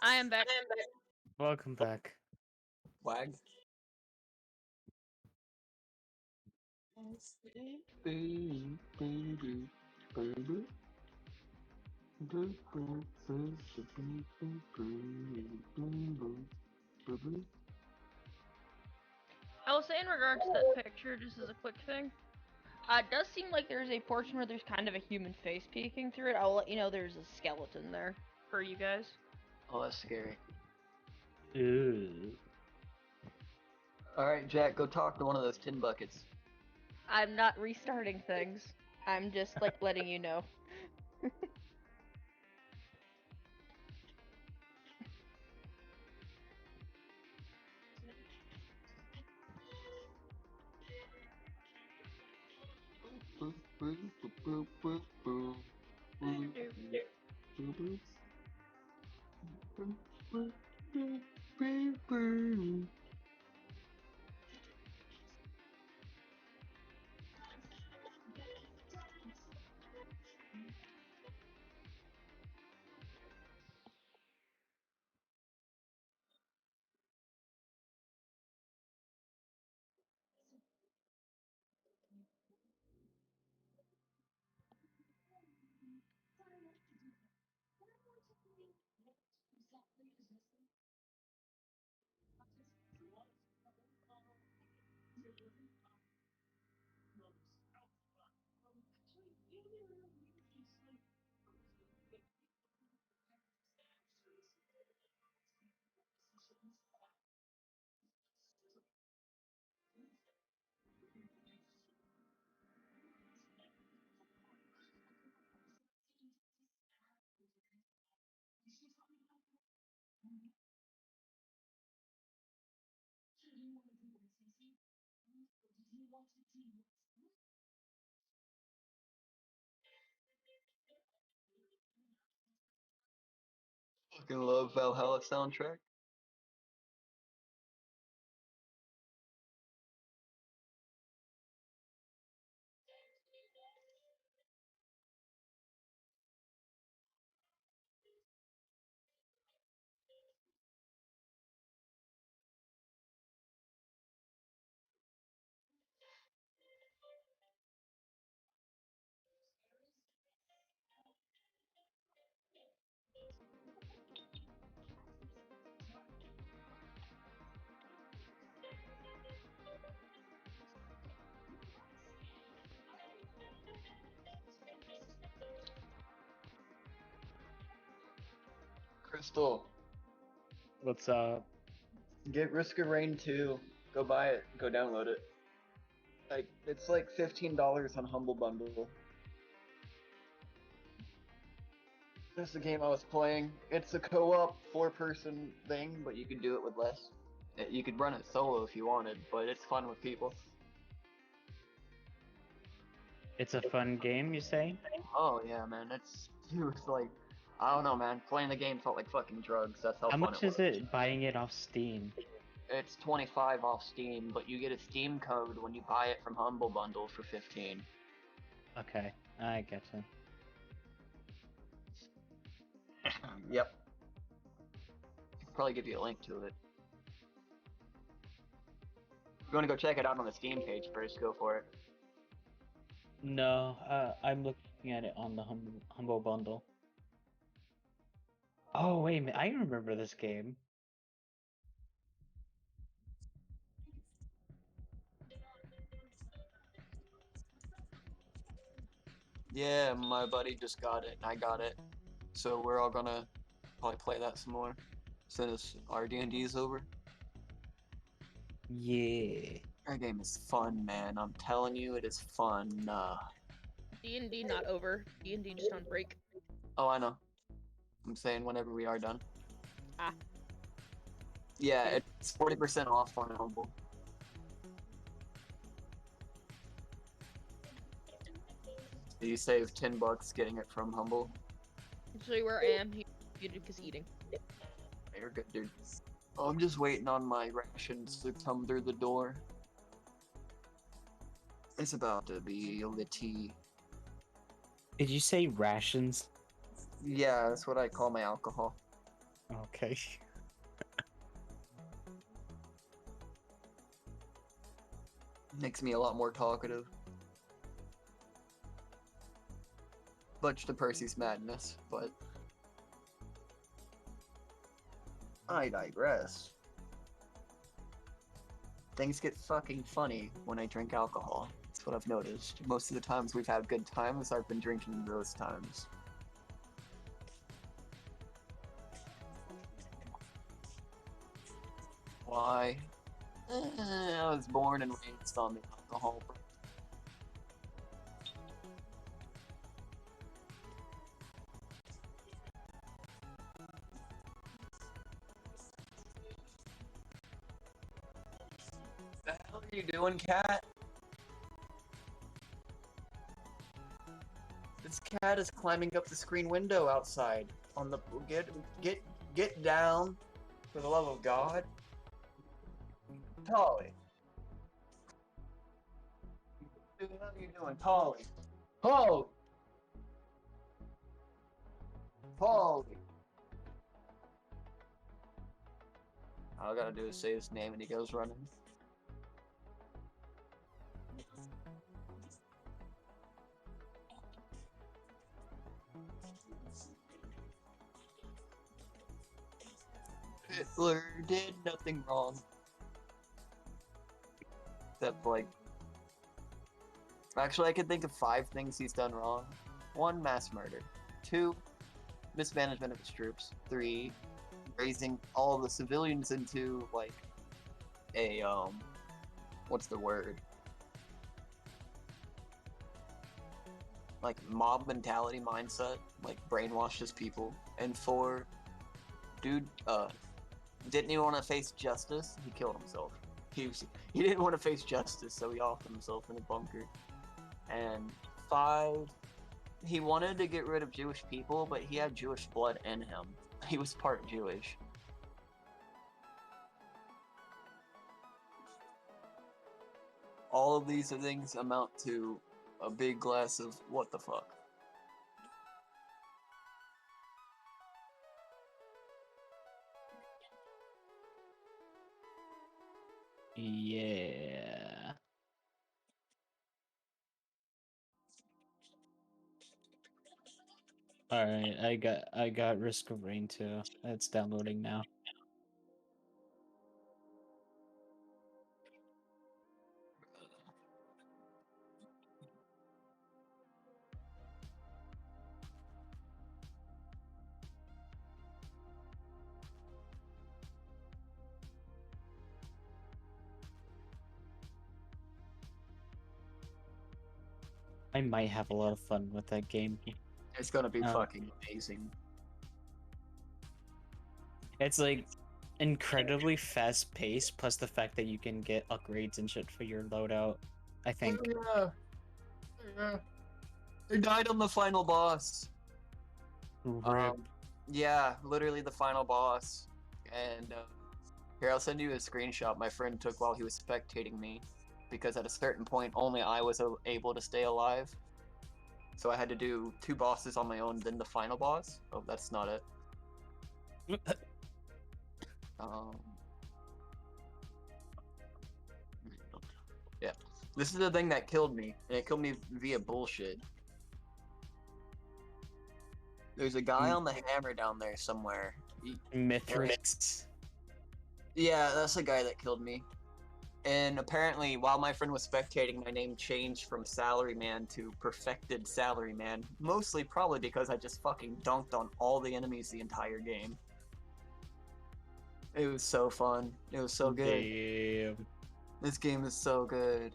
I am back. welcome back. Wag. I will say in regards to that picture, just as a quick thing, it does seem like there's a portion where there's kind of a human face peeking through it. I'll let you know there's a skeleton there for you guys. Oh, that's scary. Ooh. Alright, Jack, go talk to one of those tin buckets. I'm not restarting things. I'm just like letting you know. Fucking love Valhalla soundtrack. Crystal, What's up? get Risk of Rain 2. Go buy it. Go download it. Like it's like $15 on Humble Bundle. That's the game I was playing. It's a co-op 4-person thing, but you could do it with less. You could run it solo if you wanted, but it's fun with people. It's a fun game, you say? Oh yeah, man. It was like I don't know, man. Playing the game felt like fucking drugs. That's how How fun much it was. is it buying it off Steam? It's 25 off Steam, but you get a Steam code when you buy it from Humble Bundle for 15. Okay, I getcha. Yep. Probably give you a link to it. If you want to go check it out on the Steam page first, go for it. No, I'm looking at it on the Humble Bundle. Oh, wait a minute, I remember this game. Yeah, my buddy just got it, and I got it. So we're all gonna probably play that some more. As soon as our D&D is over. Yeah. That game is fun, man. I'm telling you, it is fun. D&D not over. D&D just on break. Oh, I know. I'm saying whenever we are done. Ah. Yeah, it's 40% off on Humble. You save $10 getting it from Humble. Actually, where I am, he muted because eating. You're good, dude. I'm just waiting on my rations to come through the door. It's about to be litty. Did you say rations? Yeah, that's what I call my alcohol. Okay. Makes me a lot more talkative. Much to Percy's madness, but I digress. Things get fucking funny when I drink alcohol. That's what I've noticed. Most of the times we've had good times, I've been drinking those times. Why? I was born and raised on the alcohol. What the hell are you doing, cat? This cat is climbing up the screen window outside. On the get down, for the love of God. Polly. What the hell are you doing, Polly? Polly. Polly. All I gotta do is say his name and he goes running. Hitler did nothing wrong. Except, like... Actually, I can think of 5 things he's done wrong. 1, mass murder. 2, mismanagement of his troops. 3, raising all the civilians into, like, a, what's the word? Like, mob mentality mindset. Like, brainwashes people. And 4, dude, didn't even want to face justice. He killed himself. He didn't want to face justice, so he offed himself in a bunker. And 5, he wanted to get rid of Jewish people, but he had Jewish blood in him. He was part Jewish. All of these things amount to a big glass of what the fuck. Yeah. All right, I got Risk of Rain too. It's downloading now. I might have a lot of fun with that game. It's gonna be Oh. fucking amazing. It's like incredibly fast paced, plus the fact that you can get upgrades and shit for your loadout. I think. Yeah. I died on the final boss. Rip. Yeah, literally the final boss. And here, I'll send you a screenshot my friend took while he was spectating me, because at a certain point, only I was able to stay alive. So I had to do 2 bosses on my own, then the final boss. Oh, that's not it. Yeah, this is the thing that killed me, and it killed me via bullshit. There's a guy on the hammer down there somewhere. Mithrix. Yeah, that's the guy that killed me. And apparently, while my friend was spectating, my name changed from Salaryman to Perfected Salaryman. Mostly probably because I just fucking dunked on all the enemies the entire game. It was so fun. It was so good. Damn. This game is so good.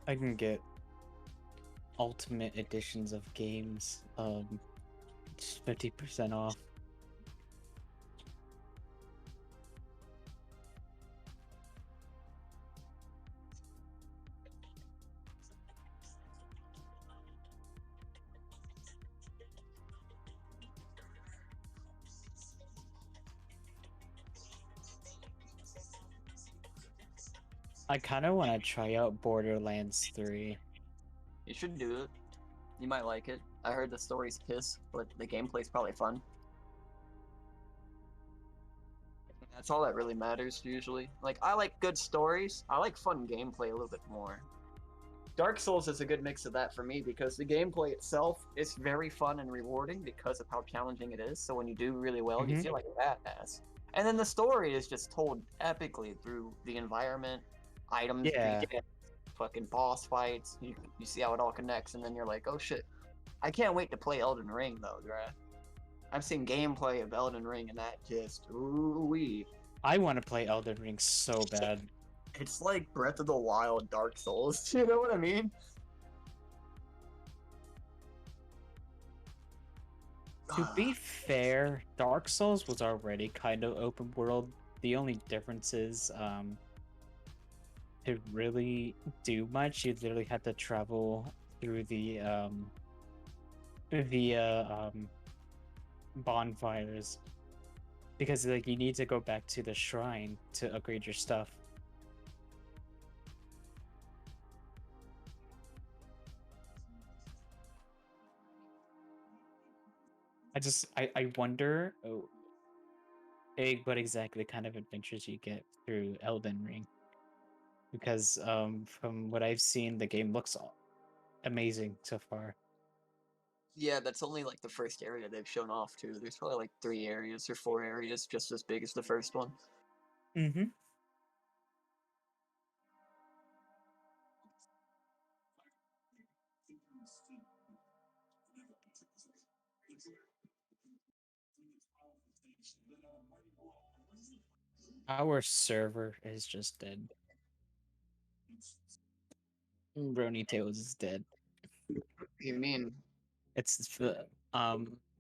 I can get ultimate editions of games, just 50% off. I kind of want to try out Borderlands 3. You should do it. You might like it. I heard the story's piss, but the gameplay's probably fun. That's all that really matters, usually. Like, I like good stories. I like fun gameplay a little bit more. Dark Souls is a good mix of that for me, because the gameplay itself is very fun and rewarding because of how challenging it is. So when you do really well, you feel like a badass. And then the story is just told epically through the environment, items, Yeah. fucking boss fights. You see how it all connects, and then you're like, oh shit. I can't wait to play Elden Ring, though, bruh. I've seen gameplay of Elden Ring, and that just, ooh-wee. I want to play Elden Ring so bad. It's like Breath of the Wild Dark Souls, you know what I mean? To be fair, Dark Souls was already kind of open world. The only difference is, to really do much, you literally had to travel through the, via, bonfires. Because, like, you need to go back to the shrine to upgrade your stuff. I wonder what exactly kind of adventures you get through Elden Ring. Because from what I've seen, the game looks amazing so far. Yeah, that's only like the first area they've shown off to. There's probably like 3 areas or 4 areas just as big as the first one. Mm-hmm. Our server is just dead. Brony Tails is dead. What do you mean? It's the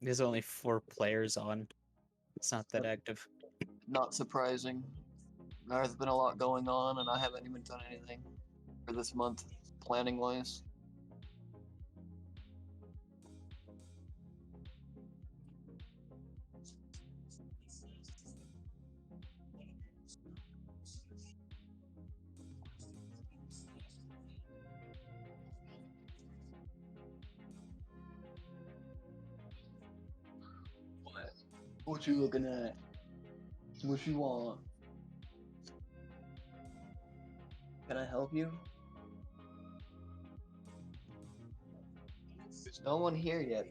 there's only 4 players on. It's not that active. Not surprising. There's been a lot going on, and I haven't even done anything for this month, planning wise. What you looking at? What you want? Can I help you? There's no one here yet.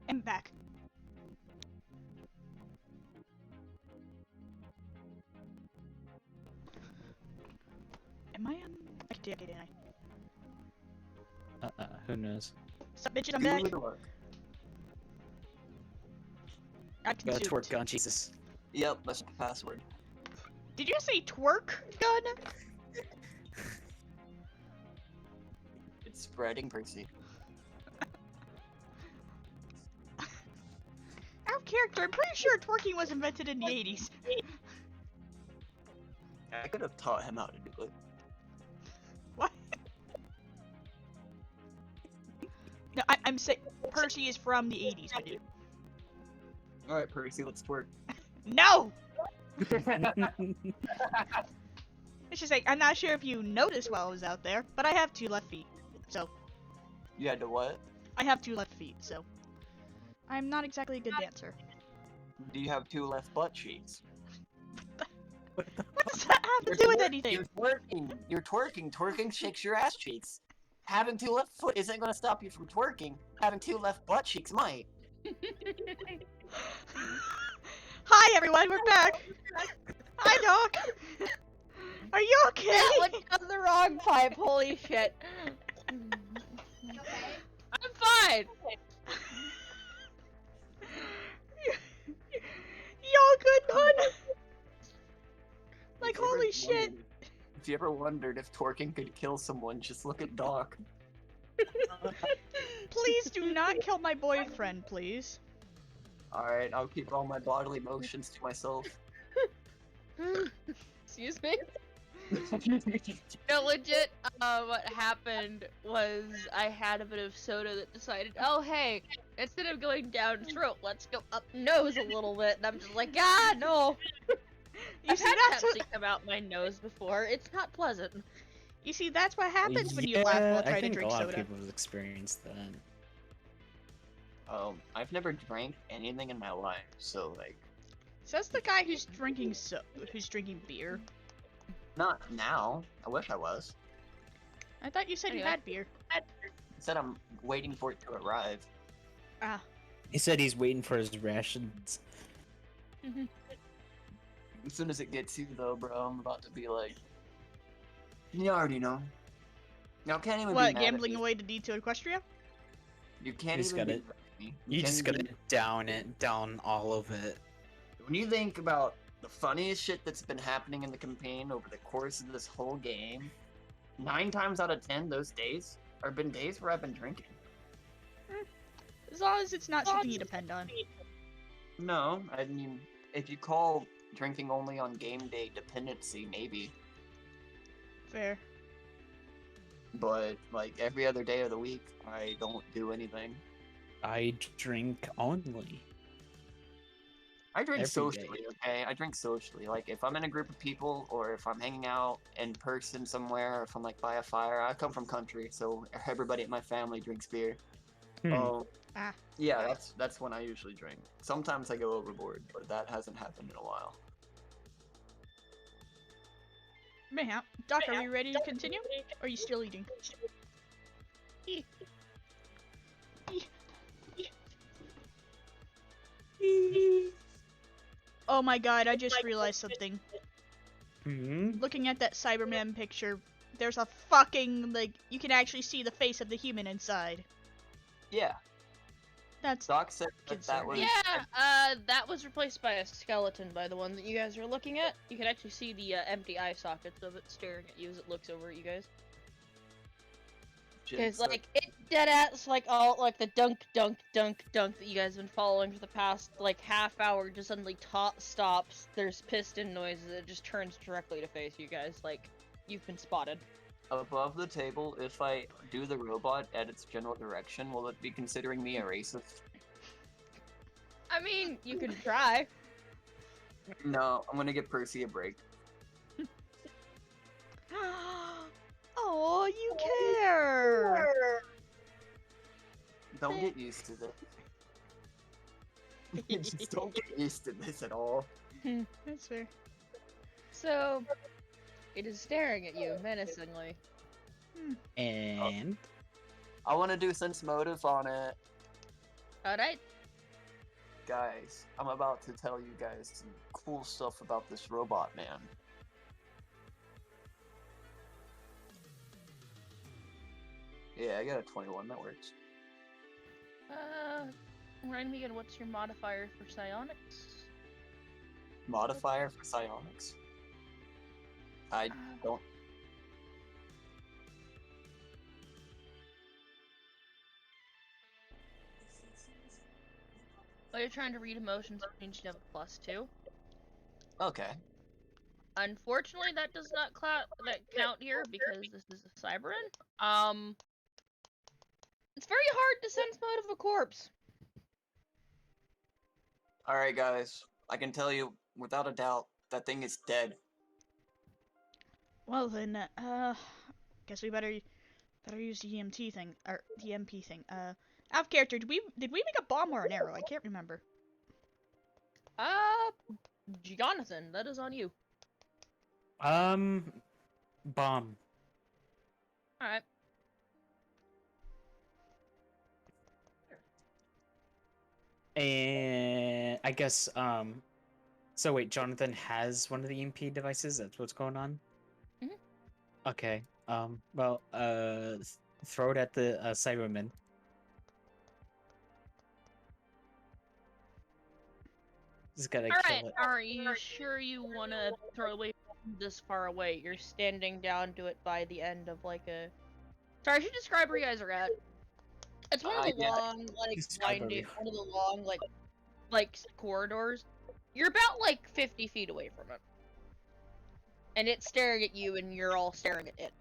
I'm back. Am I on? I did, didn't I? Who knows? Sup, bitches, I'm back. I can Gotta zoom twerk too. on Jesus. Yep, that's the password. Did you say twerk gun? It's spreading, Percy. Out of character, I'm pretty sure twerking was invented in the 80s. I could have taught him how to do it. What? No, I'm saying Percy is from the 80s, my dude. Alright, Percy, let's twerk. No! It's just like, I'm not sure if you noticed while I was out there, but I have 2 left feet. So, You had to what? I have 2 left feet, so. I'm not exactly a good dancer. Do you have 2 left butt cheeks? What does that have to do with anything? You're twerking. You're twerking. Twerking shakes your ass cheeks. Having 2 left foot isn't gonna stop you from twerking. Having 2 left butt cheeks might. Hi everyone, we're back! Hi Doc! Are you okay? That went down the wrong pipe, holy shit. I'm fine! Y'all good, bud? Like, If you ever holy shit. wondered- If you ever wondered if twerking could kill someone, just look at Doc. Please do not kill my boyfriend, please. Alright, I'll keep all my bodily motions to myself. Excuse me? No, legit, what happened was I had a bit of soda that decided, oh hey, instead of going down throat, let's go up nose a little bit, and I'm just like, ah, no! You I've see, had that's Pepsi what, come out my nose before, it's not pleasant. you see, that's what happens when you laugh while I trying to think drink a lot of soda. people have experienced that. I've never drank anything in my life, so like, So that's the guy who's drinking who's drinking beer. not now. I wish I was. I thought you said you Anyway. had beer. I said I'm waiting for it to arrive. Ah, He said he's waiting for his rations. As soon as it gets here, though, bro, I'm about to be like, you already know. Now can't even be what? mad at Gambling me. away to D2 Equestria? You can't You just even be gotta- mad at me. You can't just even gotta down all of it. When you think about the funniest shit that's been happening in the campaign over the course of this whole game, 9 times out of 10, those days have been days where I've been drinking. As long as it's not something you depend on. No, I mean, if you call drinking only on game day dependency, maybe. Fair. But, like, every other day of the week, I don't do anything. I drink only. I drink Every socially, okay? I drink socially. Like, if I'm in a group of people, or if I'm hanging out in person somewhere, or if I'm, like, by a fire. I come from country, so everybody at my family drinks beer. Oh, Ah. yeah, that's when I usually drink. Sometimes I go overboard, but that hasn't happened in a while. Mayhap. Doc, are we ready to continue? Or are you still eating? Oh my god, I just realized something. Hmm? Looking at that Cyberman picture, there's a fucking, like, you can actually see the face of the human inside. Yeah, That's Doc said that Concerning. was... Yeah, that was replaced by a skeleton by the one that you guys are looking at. You can actually see the empty eye sockets of it staring at you as it looks over at you guys. Because, like, it deadass, like, all, like, the dunk that you guys have been following for the past, like, half hour just suddenly stops. There's piston noises. It just turns directly to face you guys. Like, you've been spotted. Above the table, if I do the robot at its general direction, will it be considering me a racist? I mean, you can try. No, I'm gonna give Percy a break. Oh, you care! Don't get used to this. Just don't get used to this at all. That's fair. So, it is staring at you menacingly. And I want to do sense motive on it. Alright. Guys, I'm about to tell you guys some cool stuff about this robot man. Yeah, I got a 21, that works. Remind me again, what's your modifier for psionics? Modifier for psionics? I don't... Oh, you're trying to read emotions, which means you have a +2. Okay. Unfortunately, that does not count here because this is a Cyberman. It's very hard to sense motive a corpse. Alright guys, I can tell you, without a doubt, that thing is dead. Well then, guess we better use the EMT thing, or the MP thing. Out of character, did we make a bomb or an arrow? I can't remember. Jonathan, that is on you. bomb. Alright. And I guess so wait, Jonathan has one of the EMP devices. That's what's going on. Mhm. Okay. Well, throw it at the Cyberman. Just gotta Alright, kill it. are you sure you want to throw away this far away? You're standing down to it by the end of like a... Sorry, I should describe where you guys are at. It's one of the Yeah. long, like, Describe winding, everything. one of the long, like, corridors. You're about, like, 50 feet away from it. And it's staring at you, and you're all staring at it.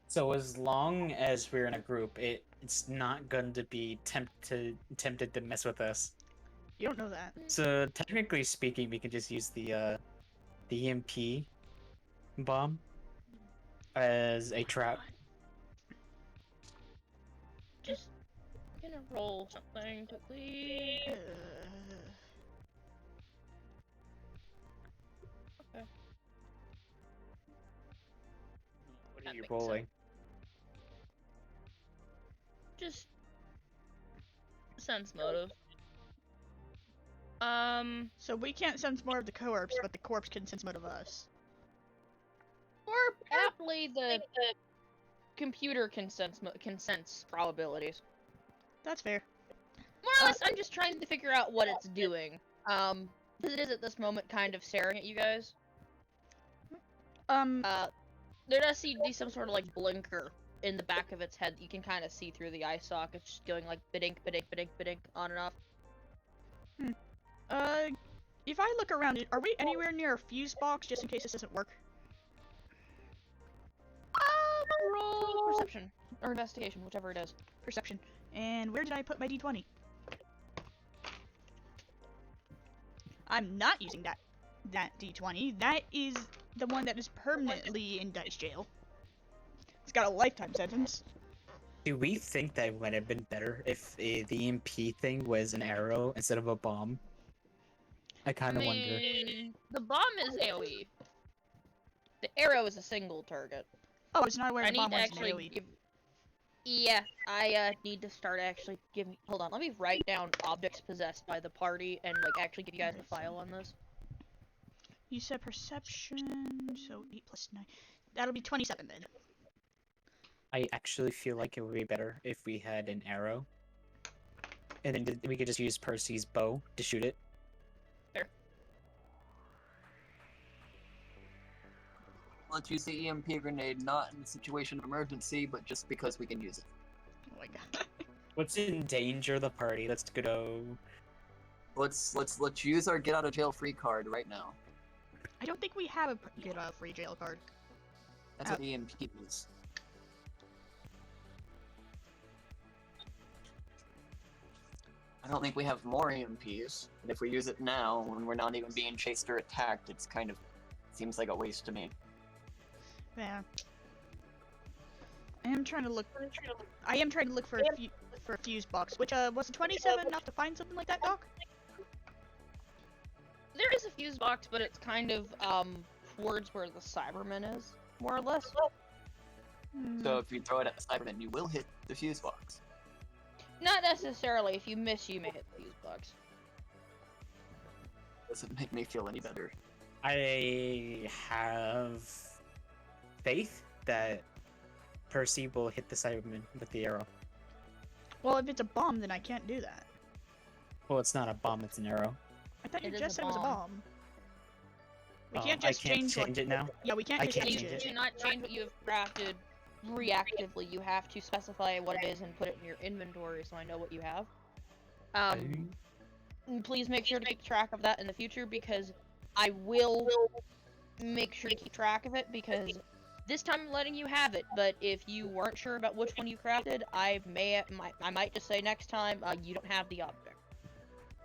So as long as we're in a group, it's not going to be tempted to mess with us. You don't know that. So technically speaking, we can just use the EMP bomb as a trap. Just gonna roll something quickly. Okay. that you're makes bowling. Just sense motive. So we can't sense more of the corpse, but the corpse can sense more of us. Or aptly the computer can sense probabilities. That's fair. More or less, I'm just trying to figure out what it's doing. Because it is at this moment kind of staring at you guys. There does seem to be some sort of like blinker in the back of its head that you can kind of see through the eye socket, just going like bidink, bidink, bidink, bidink, on and off. If I look around, are we anywhere near a fuse box just in case this doesn't work? Roll perception or investigation, whichever it is. Perception. And where did I put my d20? I'm not using that d20. That is the one that is permanently in dice jail. It's got a lifetime sentence. Do we think that it would have been better if the EMP thing was an arrow instead of a bomb? I kind of wonder. The bomb is AoE. The arrow is a single target. Oh, it's not aware I the bomb need to was an actually AoE. give... Yeah, I need to start actually giving... Hold on, let me write down objects possessed by the party and like actually give you guys a file on this. You said perception, so 8 plus 9. That'll be 27 then. I actually feel like it would be better if we had an arrow. And then we could just use Percy's bow to shoot it. There. Let's use the EMP grenade not in a situation of emergency, but just because we can use it. Oh my god. Let's endanger the party. Let's go. Let's use our get out of jail free card right now. I don't think we have a good free jail card. That's what EMP is. I don't think we have more EMPs, and if we use it now, when we're not even being chased or attacked, it's kind of... seems like a waste to me. Yeah. I am trying to look for a fuse box, which was 27 enough to find something like that, Doc? There is a fuse box, but it's kind of towards where the Cyberman is, more or less. So if you throw it at the Cyberman, you will hit the fuse box. Not necessarily. If you miss, you may hit the fuse box. Doesn't make me feel any better. I have faith that Percy will hit the Cyberman with the arrow. Well, if it's a bomb, then I can't do that. Well, it's not a bomb, it's an arrow. I thought you It is just a said it was a bomb. bomb. We Oh, can't just I can't change change it now? Yeah, we can't I just can't change change it. You cannot change what you have crafted reactively. You have to specify what it is and put it in your inventory so I know what you have. Please make sure to keep track of that in the future because I will make sure to keep track of it because this time I'm letting you have it, but if you weren't sure about which one you crafted, I might just say next time, you don't have the object.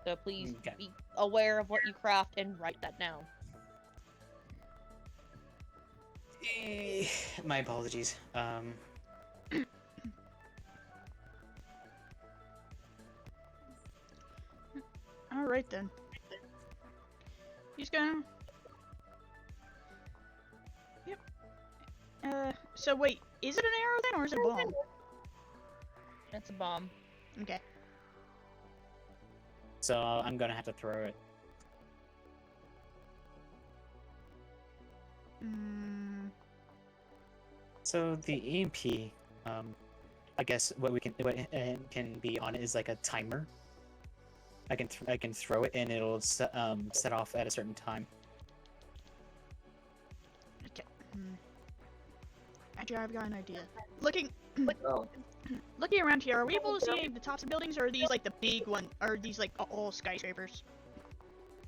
So please be aware of what you craft and write that down. My apologies. Alright then. He's gonna... Yep. So wait, is it an arrow then, or is it a bomb? That's a bomb. Okay. So I'm gonna have to throw it. So the EMP, I guess what can be on it is like a timer. I can throw it and it'll set off at a certain time. Okay. Actually, I've got an idea. Looking around here, are we able to see any of the tops of buildings, or are these like the big one? Or are these like all skyscrapers?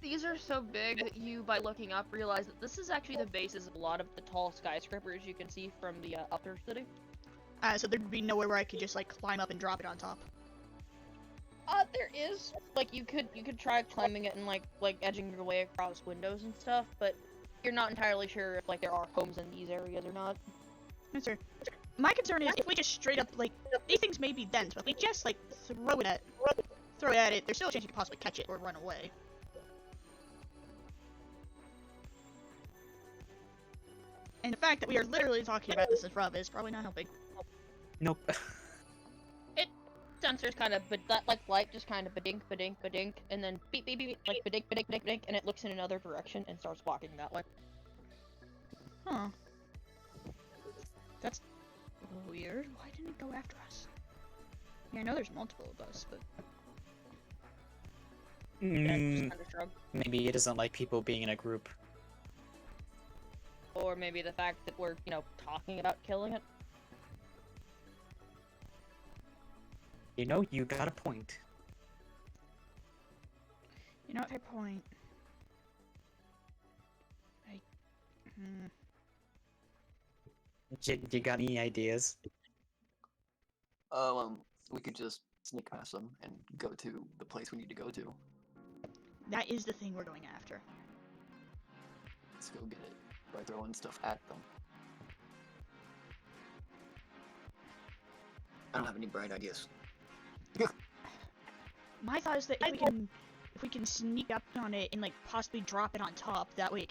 These are so big that you, by looking up, realize that this is actually the bases of a lot of the tall skyscrapers you can see from the upper city. So there'd be nowhere where I could just like climb up and drop it on top. There is. Like, you could try climbing it and like edging your way across windows and stuff, but you're not entirely sure if like there are homes in these areas or not. Yes, sir. My concern is if we just straight up like these things may be dense, but if we just like throw it at it, there's still a chance you could possibly catch it or run away. And the fact that we are literally talking about this in front of it is probably not helping. Nope. Sensors kind of, but that like light just kind of badink, badink, badink, and then beep, beep, beep, beep, like badink, badink, badink, badink, and it looks in another direction and starts walking that way. Huh. That's weird. Why didn't it go after us? Yeah, I know there's multiple of us, but... Yeah, it just kind of shrug. Maybe it doesn't like people being in a group. Or maybe the fact that we're, you know, talking about killing it. You know, you got a point. You know what, fair point. You got any ideas? We could just sneak past them and go to the place we need to go to. That is the thing we're going after. Let's go get it by throwing stuff at them. I don't have any bright ideas. My thought is that if we can sneak up on it and like possibly drop it on top, that way it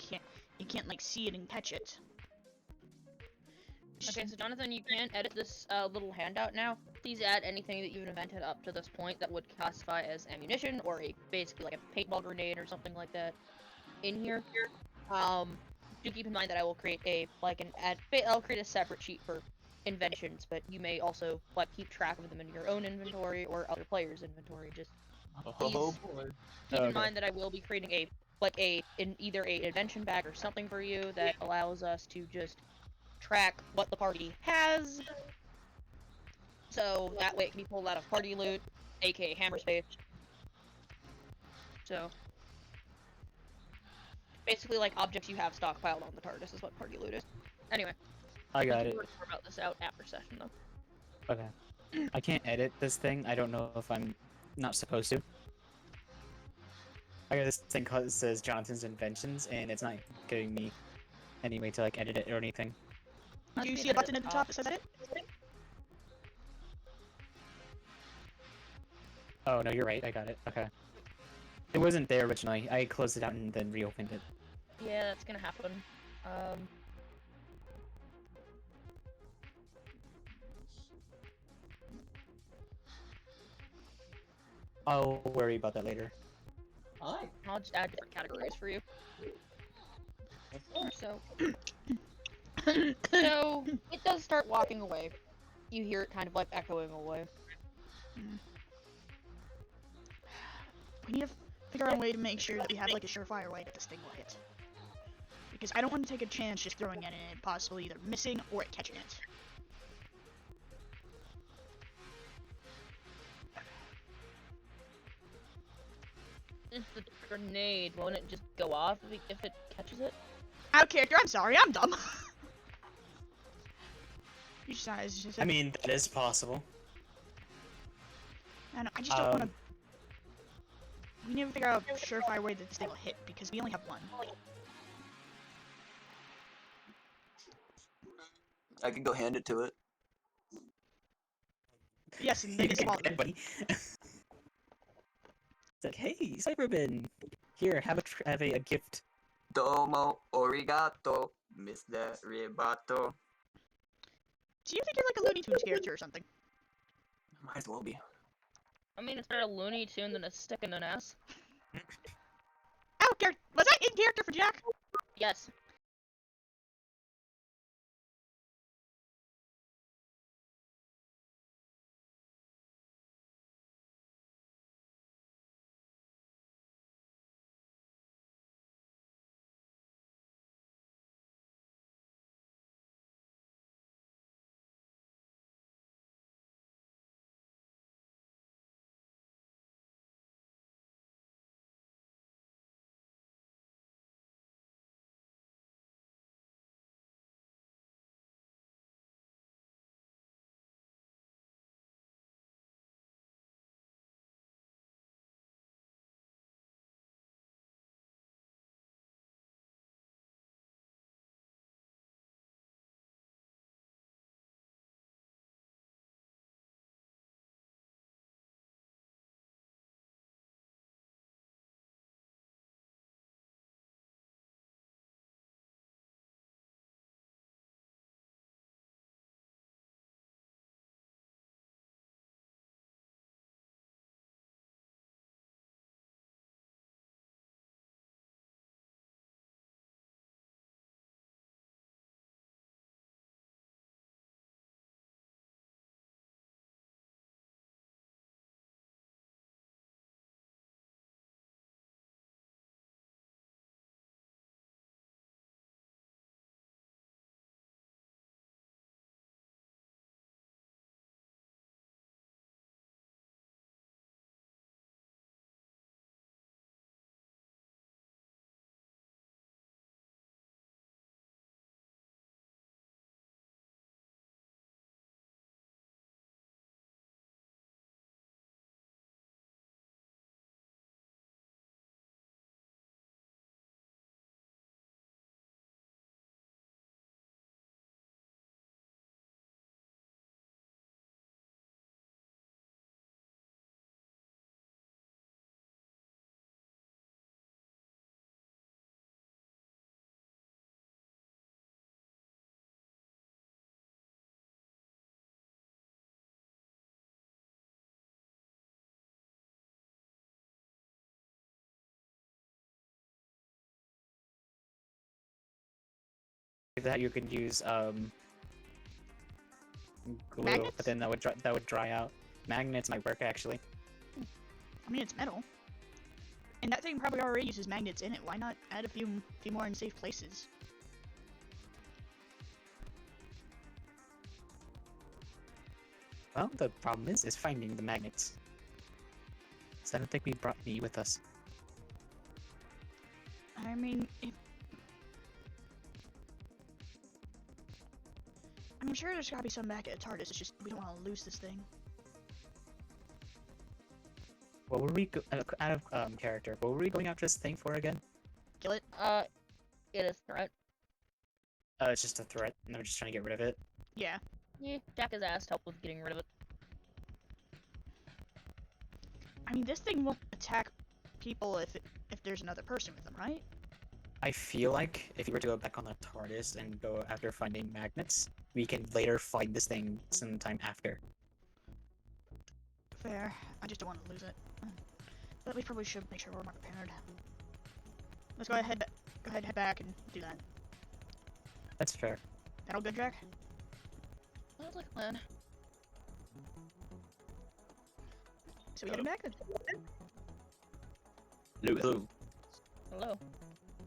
can't like see it and catch it. Okay, so Jonathan, you can edit this little handout now. Please add anything that you've invented up to this point that would classify as ammunition or basically like a paintball grenade or something like that in here. Do keep in mind that I will create I'll create a separate sheet for inventions, but you may also like keep track of them in your own inventory or other players' inventory. Just Oh boy. keep in mind that I will be creating either a invention bag or something for you that allows us to just track what the party has, so that way it can be pulled out of party loot, aka hammer space. So basically, like objects you have stockpiled on the TARDIS is what party loot is. Anyway, I got it. More about this out after session though. Okay. I can't edit this thing. I don't know if I'm not supposed to. I got this thing called, it says Jonathan's Inventions, and it's not giving me any way to like edit it or anything. Do you see a button at the top that says edit? Oh no, you're right. I got it. Okay. It wasn't there originally. I closed it out and then reopened it. Yeah, that's gonna happen. I'll worry about that later. Hi. I'll just add different categories for you. So, so it does start walking away. You hear it kind of like echoing away. We need to figure out a way to make sure that we have like a surefire way that this thing will hit. Because I don't want to take a chance just throwing it and it possibly either missing or it catching it. It's the grenade. Won't it just go off if it catches it? Out of character, I'm sorry, I'm dumb. You just I mean, that is possible. I just don't want to. We need to figure out a surefire way that this thing will hit because we only have one. I can go hand it to it. Yes, and make it smaller. Buddy. It's like, hey, Cyberman, here, have a gift. Domo origato, Mr. Ribato. Do you think you're like a Looney Tunes character or something? Might as well be. I mean, it's better a Looney Tune than a stick in an ass. Oh, was that in character for Jack? Yes. that, you could use glue, Magnets? but then that would dry out. Magnets might work actually. I mean, it's metal. And that thing probably already uses magnets in it. Why not add a few more in safe places? Well, the problem is finding the magnets. So I don't think we brought me with us. I mean, I'm sure there's gotta be some back at TARDIS. It's just we don't want to lose this thing. What were we out of character? What were we going after this thing for again? Kill it. It is threat. It's just a threat, and I'm just trying to get rid of it. Yeah. Yeah, Jack has asked help with getting rid of it. I mean, this thing won't attack people if there's another person with them, right? I feel like if you were to go back on the TARDIS and go after finding magnets, we can later find this thing sometime after. Fair. I just don't want to lose it. But we probably should make sure we're more prepared. Let's go ahead, head back and do that. That's fair. That all good, Jack? Sounds like a plan. So we headed back then? Hello. Hello.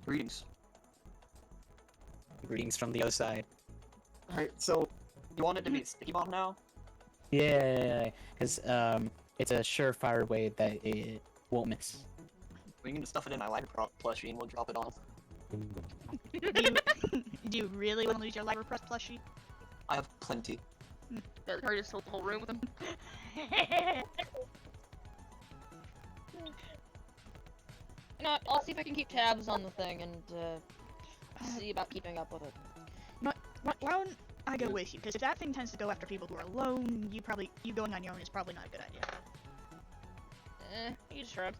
Greetings. Greetings from the other side. Alright, so you want it to be a sticky bomb now? Yeah, because it's a surefire way that it won't miss. We can stuff it in my lighter plushie and we'll drop it on. Do you really want to lose your lighter press plushie? I have plenty. Does Harry just hold the whole room with him? You know what, I'll see if I can keep tabs on the thing and see about keeping up with it. Why don't I go with you? Because if that thing tends to go after people who are alone, you going on your own is probably not a good idea. He shrugged.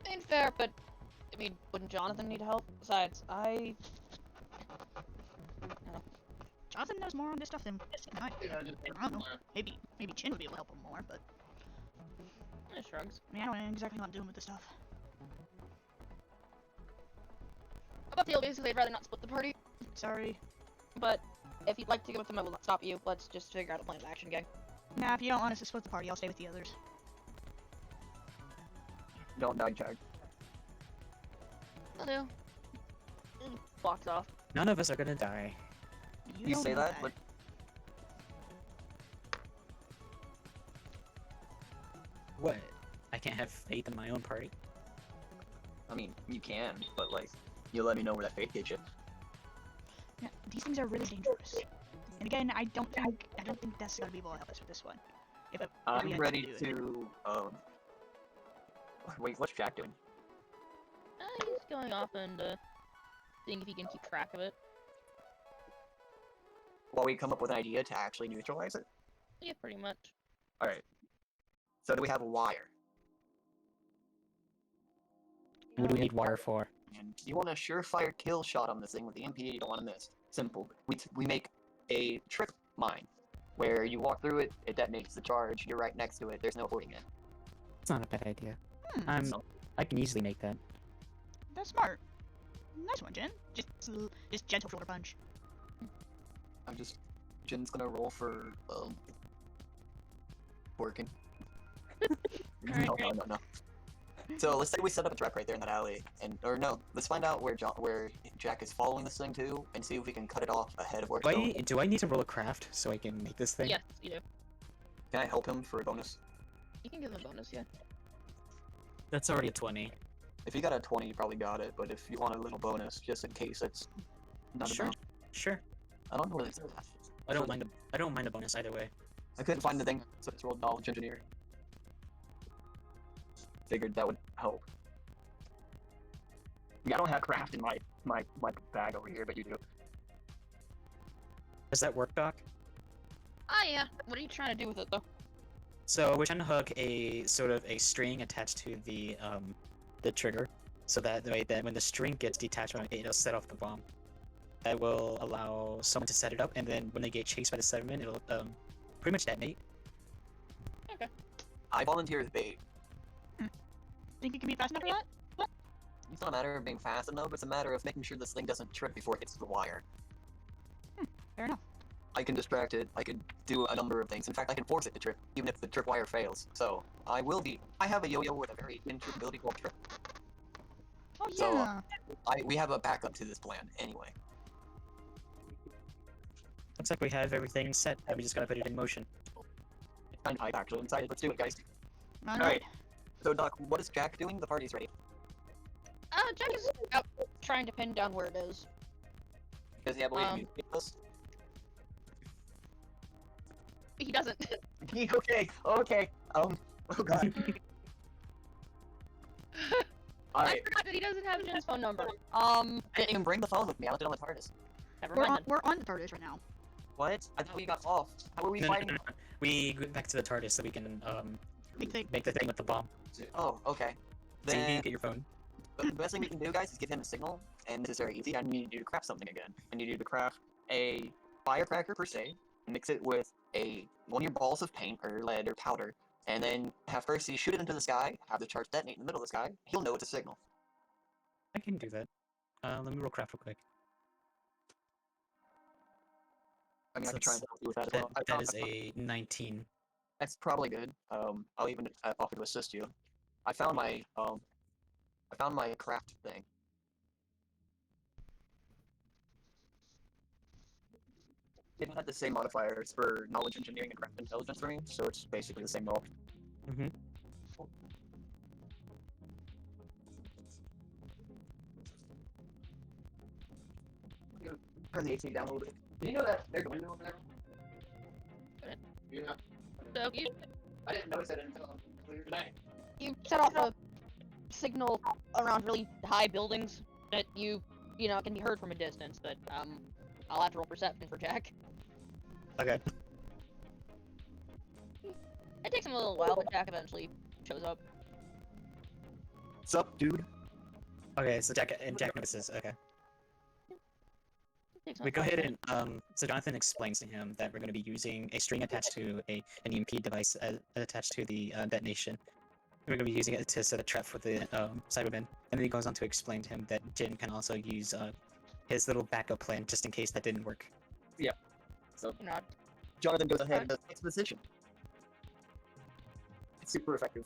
Ain't fair, but I mean, wouldn't Jonathan need help? Besides, I don't know. Jonathan knows more on this stuff than I. I don't know. Maybe Chin would be able to help him more, but He shrugs. I mean, I don't know exactly what I'm doing with this stuff. About the basically, I'd rather not split the party, Sorry. but if you'd like to go with them, I will not stop you. Let's just figure out a plan of action, gang. Nah, if you don't want us to split the party, I'll stay with the others. Don't die, Jack. I do. Walks off. None of us are gonna die. You don't say know that, but What? I can't have faith in my own party? I mean, you can, but like, you let me know where that faith gets you. Yeah, these things are really dangerous. And again, I don't think that's gonna be able to help us with this one. If we I'm end up ready doing it. to, wait, what's Jack doing? He's going off and seeing if he can keep track of it. While we come up with an idea to actually neutralize it? Yeah, pretty much. Alright. So do we have a wire? What do we need wire for? And you want a surefire kill shot on this thing with the MP you don't want to miss. Simple. We make a trick mine, where you walk through it, it detonates the charge, you're right next to it, there's no avoiding it. It's not a bad idea. Hmm, I can easily make that. that's smart. Nice one, Jen. Just gentle shoulder punch. Jin's gonna roll for, working. Alright, No. So let's say we set up a trap right there in that alley, or no, let's find out where Jack is following this thing to, and see if we can cut it off ahead of where it's going. Do I need to roll a craft so I can make this thing? Yes, you do. Can I help him for a bonus? You can give him a bonus, yeah. That's already a 20. If you got a 20, you probably got it, but if you want a little bonus, just in case it's not Sure. about. Sure. I don't know where this is. I don't mind a bonus either way. I couldn't find the thing, so let's roll knowledge engineer. Figured that would help. Yeah, I don't have craft in my bag over here, but you do. Does that work, Doc? Ah, yeah. What are you trying to do with it, though? So we're trying to hook a sort of a string attached to the trigger, so that way that when the string gets detached from it, it'll set off the bomb. That will allow someone to set it up, and then when they get chased by the Cyberman, it'll pretty much detonate. Okay. I volunteer as bait. Think you can be fast enough for that? It's not a matter of being fast enough, it's a matter of making sure this thing doesn't trip before it hits the wire. Fair enough. I can distract it, I can do a number of things. In fact, I can force it to trip, even if the tripwire fails. So, I have a yo-yo with a very interesting ability called trip. Oh So, yeah. we have a backup to this plan, anyway. Looks like we have everything set, and we just gotta put it in motion. It's kind of hype, actually. I'm excited. Let's do it, guys. Alright. So, Doc, what is Jack doing? The party's ready. Jack is out trying to pin down where it is. Does he have a way to communicate with us? He doesn't. Okay. Oh god. I Alright. forgot that he doesn't have Jin's phone number. I didn't even bring the phone with me. I left it on the TARDIS. Never We're mind on, then. we're on the TARDIS right now. What? I thought we got off. How were we No, fighting? We go back to the TARDIS so we can Make make the thing with the bomb. Oh, okay. So you Then can get your phone. the best thing we can do, guys, is give him a signal, and this is very easy. I need you to craft something again. I need you to craft a firecracker per se, mix it with one of your balls of paint or lead or powder, and then have Percy shoot it into the sky, have the charge detonate in the middle of the sky. He'll know it's a signal. I can do that. Let me roll craft real quick. I mean, I So can try and it's- help you with that as That, well. that is a 19. That's probably good. I'll even offer to assist you. I found my craft thing. It had the same modifiers for knowledge engineering and craft intelligence for me, so it's basically the same roll. Mm-hmm. Turn the AC down a little bit. Did you know that there's a window over there? You know, So you I didn't notice it until earlier today. set off a signal around really high buildings that you know can be heard from a distance, but I'll have to roll perception for Jack. Okay. It takes him a little while, but Jack eventually shows up. What's up, dude? Okay, so Jack notices. Okay. Takes We him go a ahead while. and so Jonathan explains to him that we're going to be using a string attached to an EMP device attached to the detonation. We're going to be using it to set a trap for the Cyberman, and then he goes on to explain to him that Jin can also use his little backup plan just in case that didn't work. So You know, Jonathan goes ahead and does exposition. It's super effective.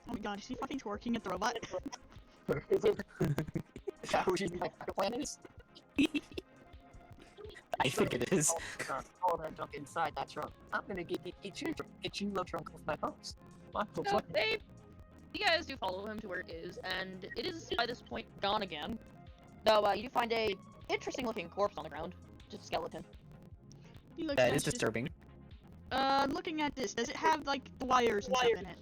Oh my god, is he fucking twerking at the robot? Is that who she's my backup plan is? I think it is. All that junk inside that trunk. I'm gonna get you no trunk off my house. so you guys do follow him to where it is, and it is by this point gone again. Though you do find a interesting looking corpse on the ground, just a skeleton. He looks That like is just- disturbing. looking at this, does it have like the wires and stuff in it?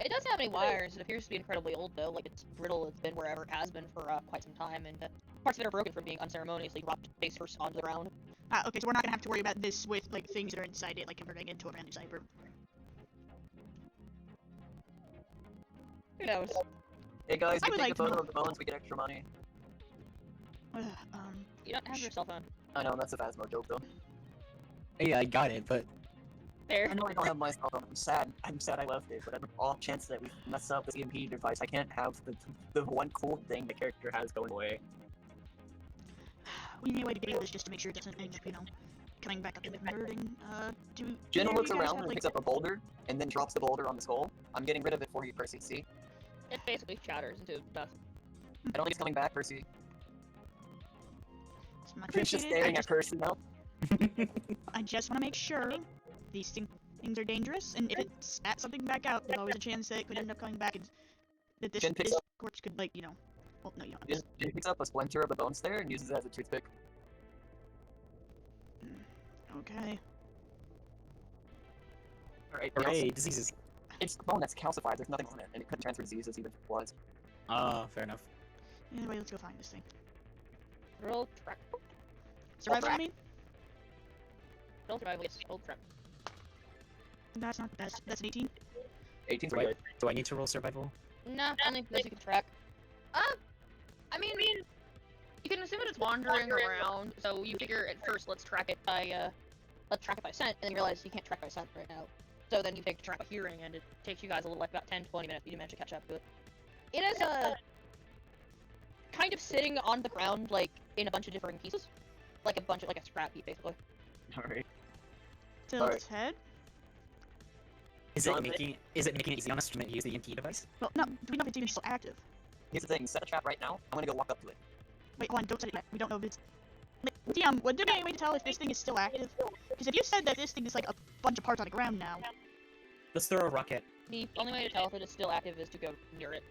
It doesn't have any wires. It appears to be incredibly old though, like it's brittle. It's been wherever it has been for quite some time, and parts of it are broken from being unceremoniously dropped face first onto the ground. Ah, okay, so we're not gonna have to worry about this with like things that are inside it, like converting it into a brand new cyber. Who knows? Hey guys, I you would take like a to photo know- of the bones, we get extra money. You don't have your cell phone. I know, that's a Phasmo joke though. Yeah, I got it, but There. I know I don't have my cell phone. I'm sad I left it, but every off chance that we mess up this EMP device, I can't have the one cool thing the character has going away. We need a way to get this just to make sure it doesn't end up, you know, coming back up and converting. Do Jen either of looks you guys around have, and like, picks up a boulder, and then drops the boulder on the skull. I'm getting rid of it for you, Percy, see? It basically shatters into dust. I don't think it's coming back, Percy. it's much It's just appreciated. staring at Percy now. I just want to make sure these things are dangerous, and if it spat something back out, there's always a chance that it could end up coming back, and that Jen picks this up- corpse could, like, you know, well, no, you don't. Jen picks up a splinter of the bones there and uses it as a toothpick. Okay. Alright, hooray, diseases. it's bone that's calcified, there's nothing on it, and it couldn't transfer diseases even if it was. Oh, fair enough. Anyway, let's go find this thing. Roll track. Survival, I track. mean? Roll survival. Yes. Roll track. That's not the best. That's an 18. 18's Do I, good. do I need to roll survival? Nah, only because you can track. I mean, you can assume that it's wandering around. So you figure at first, let's track it by scent, and then you realize you can't track by scent right now. So then you take track by hearing, and it takes you guys a little, like about 10-20 minutes. You manage to catch up to it. It has kind of sitting on the ground, like, in a bunch of different pieces. Like a scrap heap, basically. Alright. Till its head? Is So it I'm- making it easy on us to use the EMP device? Well, no, do we know if it's even still active? Here's the thing, set a trap right now. I'm gonna go walk up to it. Wait, hold on, don't set it yet. We don't know if it's... Like, DM, would there be any way to tell if this thing is still active? Because if you said that this thing is like a bunch of parts on the ground now... Let's throw a rocket. The only way to tell if it is still active is to go near it.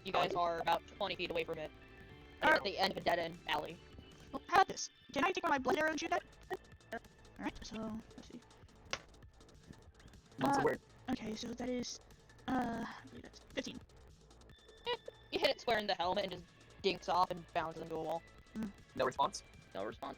You guys are about 20 feet away from it. Like, at the end of a dead-end alley. Well, how about this? Can I take one of my blend arrow and shoot that? Alright, so, let's see. That's weird. Okay, so that is... I believe that's 15. You hit it square in the helmet and just dinks off and bounces into a wall. No response? No response.